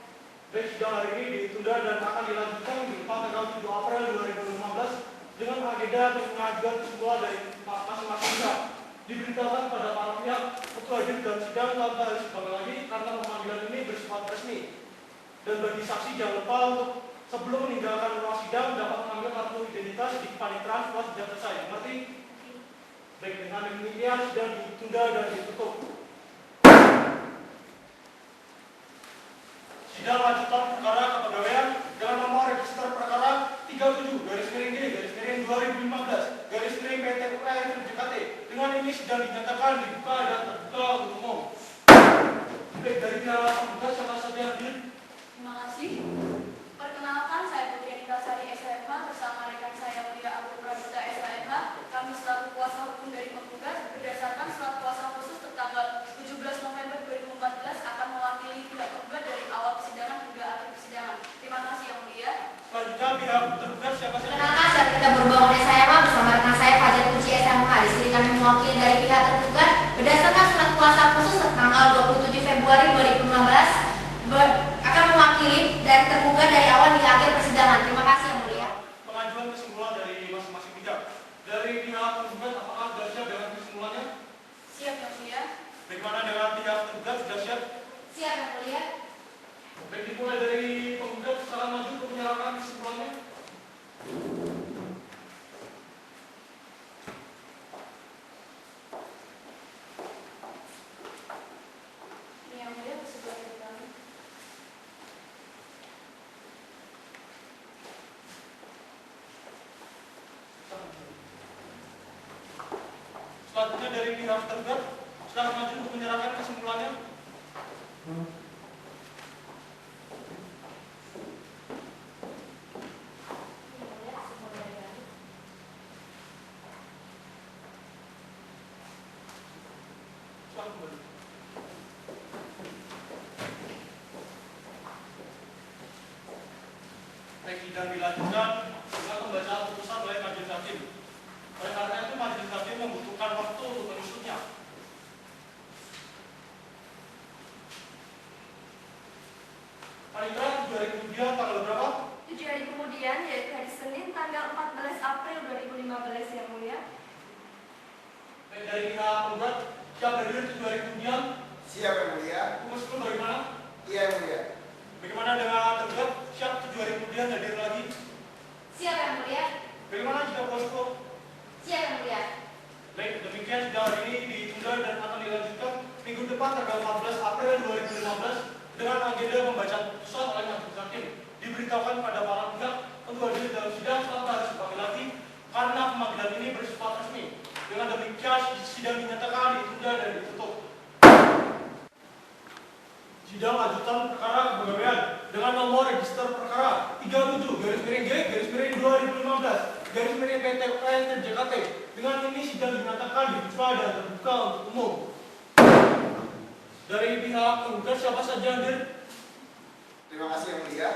Baik, sidang hari ini ditunda dan akan dilanjutkan di tanggal 7 April 2015 dengan agenda pengajuan kesimpulan dari masing-masing pihak. Diberitakan pada para pihak untuk hadir dan sidang tanpa harus kembali lagi karena pemanggilan ini bersifat resmi. Dan bagi saksi jangan lupa untuk sebelum meninggalkan ruang sidang dapat mengambil kartu identitas di panitera setelah sidang selesai. Mengerti? Baik, dengan demikian sidang ditunda dan ditutup. Sidang lanjutan perkara kepegawaian dengan nomor register perkara 37/2015/PT-UR dengan ini sidang dinyatakan dibuka dan terbuka untuk umum. Baik, dari pihak penggugat siapa saja yang hadir? Terima kasih. Perkenalkan, saya Putri Anindasari SHMH bersama rekan saya Mulia Abu Praduta SHMH. Kami selaku kuasa hukum dari penggugat berdasarkan surat kuasa khusus tertanggal 17 November 2014 akan mewakili pihak penggugat dari awal persidangan hingga akhir persidangan. Terima kasih yang mulia. Selanjutnya pihak tergugat siapa saja? Perkenalkan, saat kita berbangun SHMH bersama rekan saya Fajar Puji SMH. Di sini kami mewakili dari pihak tergugat berdasarkan surat kuasa khusus tertanggal 27 Februari 2015 akan mewakili dari tergugat dari awal hingga akhir persidangan. Terima kasih yang mulia. Pengajuan kesimpulan dari masing-masing pihak. Dari pihak penggugat apakah sudah siap dengan kesimpulannya? Siap yang mulia. Bagaimana dengan pihak tergugat sudah siap? Siap yang mulia. Baik, dimulai dari penggugat sekarang maju untuk menyerahkan kesimpulannya. Ini yang mulia bersedia dari kami. Selanjutnya dari pihak tergugat sekarang maju untuk menyerahkan kesimpulannya. Silakan kembali. sidang dilanjutkan dengan pembacaan putusan oleh majelis hakim. Oleh karena itu majelis hakim membutuhkan waktu untuk menyusunnya. Panitra 7 hari kemudian tanggal berapa? 7 hari kemudian, yaitu hari Senin tanggal 14 April 2015 yang mulia. Baik, dari pihak penggugat siap hadir 7 hari kemudian. Siap yang mulia. Pukul 10 bagaimana? Iya yang mulia. Bagaimana dengan tergugat siap 7 hari kemudian hadir lagi? Siap yang mulia. Bagaimana jika pukul 10? Siap yang mulia. Baik, demikian sidang hari ini ditunda dan akan dilanjutkan minggu depan tanggal 14 April 2015 dengan agenda pembacaan putusan oleh majelis hakim. Diberitahukan pada para pihak untuk hadir dalam sidang tanpa harus dipanggil lagi karena pemanggilan ini bersifat resmi. Dengan demikian sidang dinyatakan ditunda dan ditutup. Sidang lanjutan perkara kepegawaian dengan nomor register perkara 37-G-2015-PT UKN dengan ini sidang dinyatakan dibuka dan terbuka untuk umum. Dari pihak penggugat siapa saja hadir? Terima kasih yang mulia.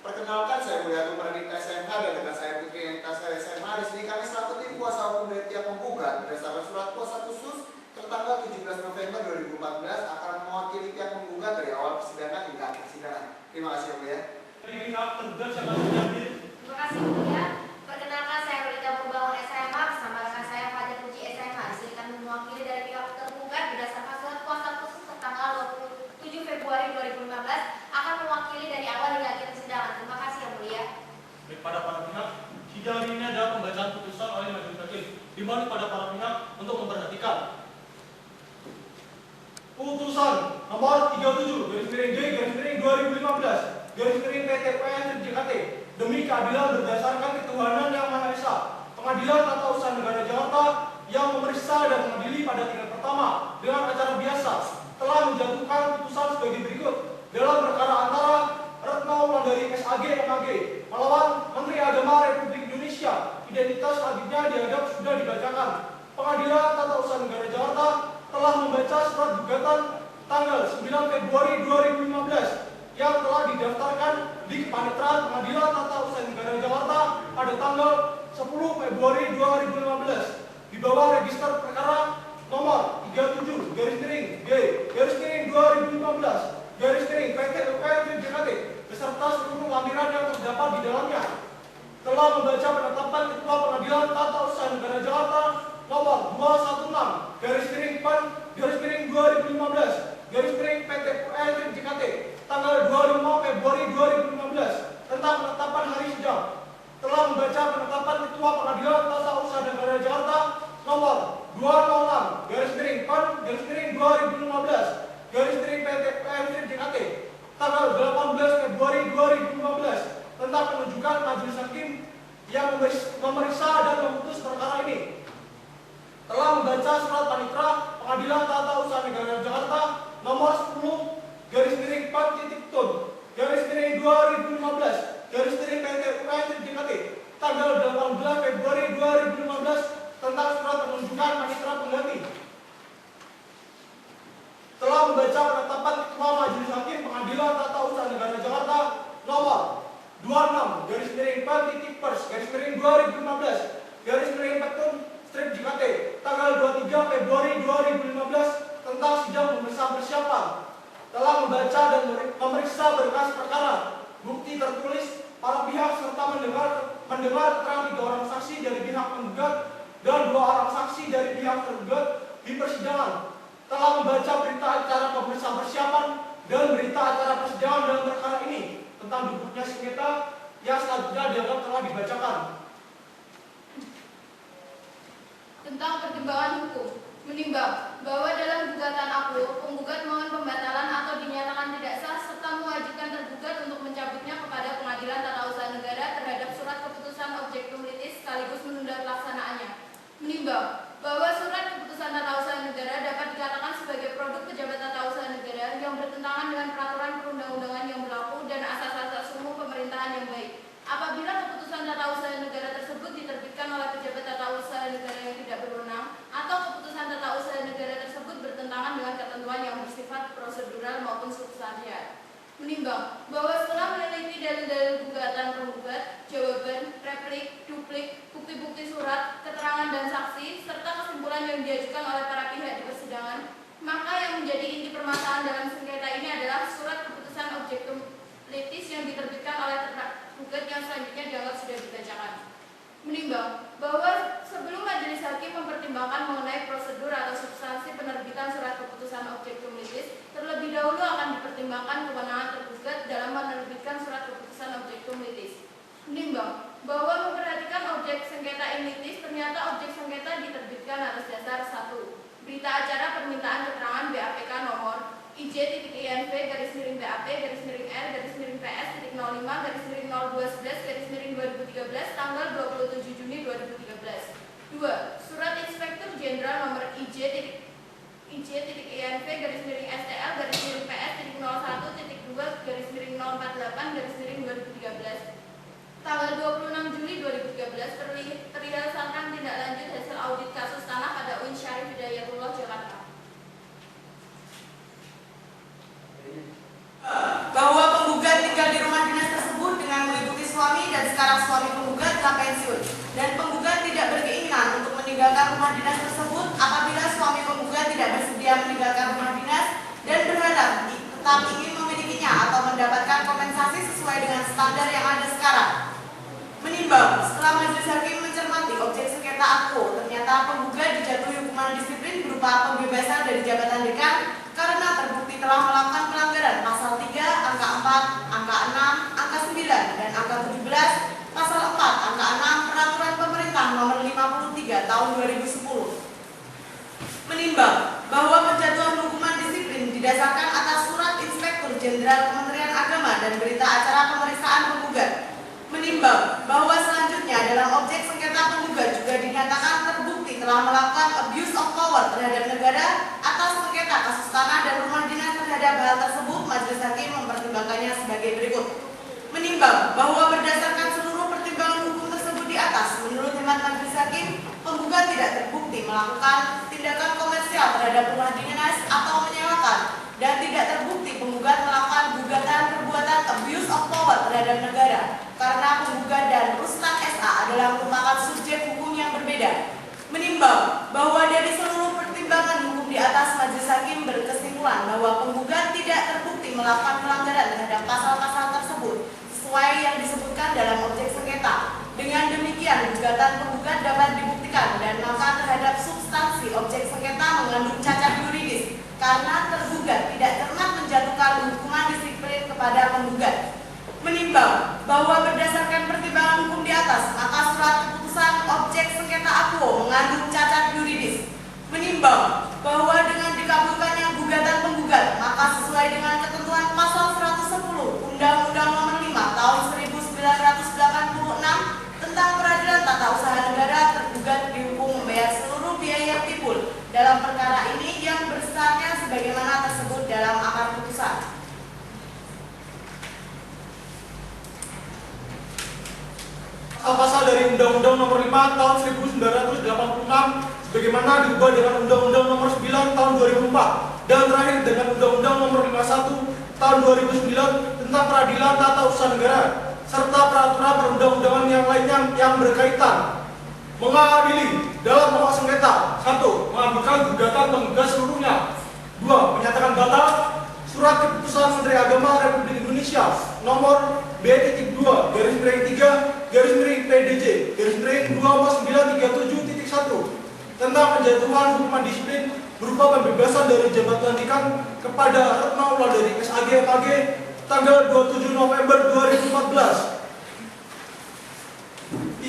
Perkenalkan, saya Mulia Tumarinita SMH dan dengan saya Putri Nitasa SMH. Di sini kami selaku tim kuasa hukum dari pihak penggugat berdasarkan surat kuasa khusus tertanggal 17 November 2014 akan mewakili pihak penggugat dari awal persidangan hingga akhir persidangan. Terima kasih yang mulia. Dari pihak penggugat siapa saja hadir? Terima kasih yang mulia. Perkenalkan, saya Rita Purbangun SMH bersama rekan saya Fajar Puji SMH. Di sini kami mewakili dari pihak tergugat berdasarkan surat kuasa khusus tertanggal 27 Februari 2015 akan mewakili dari awal hingga akhir persidangan. Terima kasih yang mulia. Baik, pada para pihak, sidang ini adalah pembacaan putusan oleh majelis hakim. Dimohon pada para pihak untuk memperhatikan. Putusan nomor 37-G-2015-PT UKN demi keadilan berdasarkan ketuhanan yang Maha Esa. Pengadilan Tata Usaha Negara Jakarta yang memeriksa dan mengadili pada tingkat pertama dengan acara biasa telah menjatuhkan putusan sebagai berikut dalam perkara antara Retno Wulandari SAG MAG melawan Menteri Agama Republik Indonesia. Identitas selanjutnya dianggap sudah dibacakan. Pengadilan Tata Usaha Negara Jakarta telah membaca surat gugatan tanggal 9 Februari 2015 yang telah didaftarkan di Kepaniteraan Pengadilan Tata Usaha Negara Jakarta pada tanggal 10 Februari 2015 di bawah register perkara nomor 37-G-2015-PT UKN beserta seluruh lampiran yang terdapat di dalamnya. Telah membaca penetapan Ketua Pengadilan Tata Usaha Negara Jakarta nomor 216-2015-PT UKN tanggal 25 Februari 2015 tentang penetapan hari sidang. Telah membaca penetapan Ketua Pengadilan Tata Usaha Negara Jakarta nomor 206-2015-PT UKN tanggal 18 Februari 2015 tentang penunjukan majelis hakim yang memeriksa dan memutus perkara ini. Telah membaca surat panitra Pengadilan Tata Usaha Negara Jakarta nomor 10-2015-PT UKN tanggal 18 Februari 2015 tentang surat penunjukan panitra pengganti. Telah membaca penetapan Ketua Majelis Hakim Pengadilan Tata Usaha Negara Jakarta nomor 26-2015-2015 tanggal 23 Februari 2015 tentang sidang pemeriksaan persiapan. Telah membaca dan memeriksa berkas perkara, bukti tertulis, para pihak serta mendengar keterangan 3 orang saksi dari pihak penggugat dan 2 orang saksi dari pihak tergugat di persidangan. Telah membaca berita acara pemeriksaan persiapan dan berita acara persidangan dalam perkara ini tentang duduknya sengketa yang selanjutnya dianggap telah dibacakan. Tentang pertimbangan hukum, menimbang bahwa dalam gugatan aku, penggugat mohon pembatalan atau dinyatakan tidak sah serta mewajibkan tergugat untuk mencabutnya kepada Pengadilan Tata Usaha Negara terhadap surat keputusan objek nulitis sekaligus menunda pelaksanaannya. Menimbang bahwa surat keputusan Tata Usaha Negara dapat dikatakan sebagai produk pejabat Tata Usaha Negara yang bertentangan dengan peraturan perundang-undangan yang berlaku dan asas-asas umum pemerintahan yang baik. Apabila keputusan Tata Usaha Negara tersebut diterbitkan oleh pejabat Tata Usaha Negara yang tidak berwenang atau keputusan Tata Usaha Negara tersebut bertentangan dengan ketentuan yang bersifat prosedural maupun substansial. Menimbang bahwa setelah meneliti dalil bukti-bukti surat, keterangan dan saksi, serta kesimpulan yang diajukan oleh para pihak di persidangan, maka yang menjadi inti permasalahan dalam sengketa ini adalah surat keputusan objektum litis yang diterbitkan oleh tergugat yang selanjutnya dianggap sudah dibacakan. Menimbang bahwa sebelum majelis hakim mempertimbangkan mengenai prosedur atau substansi penerbitan surat keputusan objektum litis, terlebih dahulu akan dipertimbangkan kewenangan tergugat dalam menerbitkan surat keputusan objektum litis. Menimbang bahwa memperhatikan objek sengketa litis, ternyata objek sengketa diterbitkan atas dasar 1. Berita acara permintaan keterangan BAPK nomor IJ.INV-RP-PS-PS.05-012/2013 tanggal 27 Juni 2013. 2. Surat Inspektur Jenderal nomor IJ.INV-PS-01.2/048/2013 tanggal 26 Juli 2013 berdasarkan tindak lanjut hasil audit kasus tanah pada UIN Syarif Hidayatullah Jakarta. Bahwa penggugat tinggal di rumah dinas tersebut dengan meliputi suami dan sekarang suami penggugat telah pensiun, dan penggugat tidak berkeinginan untuk meninggalkan rumah dinas tersebut apabila suami penggugat tidak bersedia meninggalkan rumah dinas dan berharap tetap ingin memilikinya atau mendapatkan kompensasi sesuai dengan standar yang ada sekarang. Menimbang setelah majelis hakim mencermati objek sengketa AKO, ternyata penggugat dijatuhi hukuman disiplin berupa pembebasan dari jabatan dekan karena terbukti telah melakukan pelanggaran pasal 3, angka 4, angka 6, angka 9, dan angka 17, pasal 4, angka 6, Peraturan Pemerintah Nomor 53 Tahun 2010. Menimbang bahwa penjatuhan hukuman disiplin didasarkan atas surat Inspektur Jenderal Kementerian Agama dan berita acara pemeriksaan penggugat. Menimbang bahwa selanjutnya dalam objek sengketa penggugat juga dinyatakan terbukti telah melakukan abuse of power terhadap negara atas sengketa kasus tanah dan rumah dinas terhadap hal tersebut, majelis hakim mempertimbangkannya sebagai berikut. Menimbang bahwa berdasarkan seluruh pertimbangan hukum tersebut di atas, menurut hemat majelis hakim, penggugat tidak terbukti melakukan tindakan komersial terhadap rumah dinas atau menyewakan, dan tidak terbukti penggugat melakukan gugatan perbuatan abuse of power terhadap negara karena penggugat dan Ruslan SA adalah merupakan subjek hukum yang berbeda. Menimbang bahwa dari seluruh pertimbangan hukum di atas, majelis hakim berkesimpulan bahwa penggugat tidak terbukti melakukan pelanggaran terhadap pasal-pasal tersebut sesuai yang disebutkan dalam objek sengketa. Dengan demikian, gugatan penggugat dapat dibuktikan dan maka terhadap substansi objek sengketa mengandung cacat yuridis karena tergugat tidak cermat menjatuhkan hukuman disiplin kepada penggugat. Menimbang bahwa berdasarkan pertimbangan hukum di atas, maka surat keputusan objek sengketa AKO mengandung cacat yuridis. Menimbang bahwa dengan dikabulkannya gugatan penggugat, maka sesuai dengan ketentuan pasal 110 Undang-Undang Nomor 5 Tahun 1986 tentang Peradilan Tata Usaha Negara, tergugat dihukum membayar seluruh biaya timbul dalam perkara ini yang besarnya sebagaimana tersebut dalam amar putusan. Pasal dari Undang-Undang Nomor 5 Tahun 1986 sebagaimana diubah dengan Undang-Undang Nomor 9 Tahun 2004 dan terakhir dengan Undang-Undang Nomor 51 Tahun 2009 tentang Peradilan Tata Usaha Negara serta peraturan perundang-undangan yang lainnya yang berkaitan. Mengadili dalam pokok sengketa: 1. Mengabulkan gugatan penggugat seluruhnya. 2. Menyatakan batal surat keputusan Menteri Agama Republik Indonesia nomor B-2-PDJ-PDJ-24937.1 tentang penjatuhan hukuman disiplin berupa pembebasan dari jabatan dekan kepada Retno Wulandari SAG MAG tanggal 27 November 2014.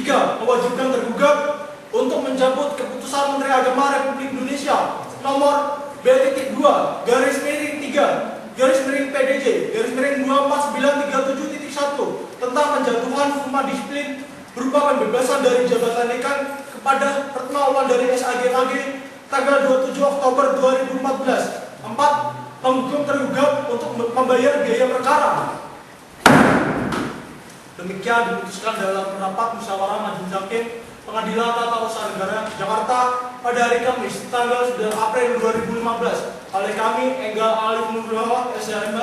3. Mewajibkan tergugat untuk mencabut keputusan Menteri Agama Republik Indonesia nomor B-2-PDJ-24937.1 tentang penjatuhan hukuman disiplin berupa pembebasan dari jabatan dekan kepada Retno Wulandari SAG MAG tanggal 27 Oktober 2014. 4. Menghukum tergugat untuk membayar biaya perkara. Demikian diputuskan dalam rapat musyawarah majelis hakim Pengadilan Tata Usaha Negara Jakarta pada hari Kamis tanggal 9 April 2015 oleh kami Enggal Alif Nurullah SHMH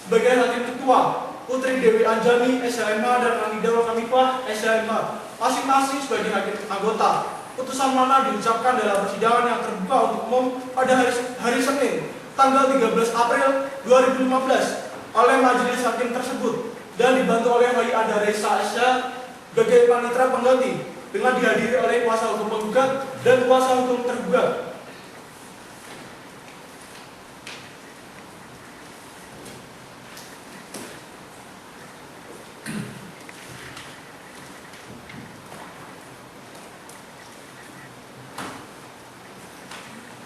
sebagai hakim ketua, Putri Dewi Anjani SHMH dan Anida Hanifah SHMH masing-masing sebagai hakim anggota. Putusan mana diucapkan dalam persidangan yang terbuka untuk umum pada hari Senin, tanggal 13 April 2015 oleh majelis hakim tersebut dan dibantu oleh Wai Reza Asya sebagai panitera pengganti dengan dihadiri oleh kuasa hukum penggugat dan kuasa hukum tergugat.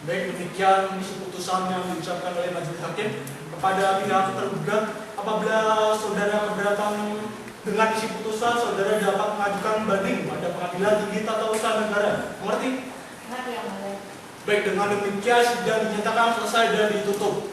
Baik, demikian isi putusan yang diucapkan oleh majelis hakim kepada pihak tergugat. Apabila saudara keberatan dengan isi putusan, saudara dapat mengajukan banding pada Pengadilan Tinggi Tata Usaha Negara. Mengerti? Mengerti yang mulia. Baik, dengan demikian sidang dinyatakan selesai dan ditutup.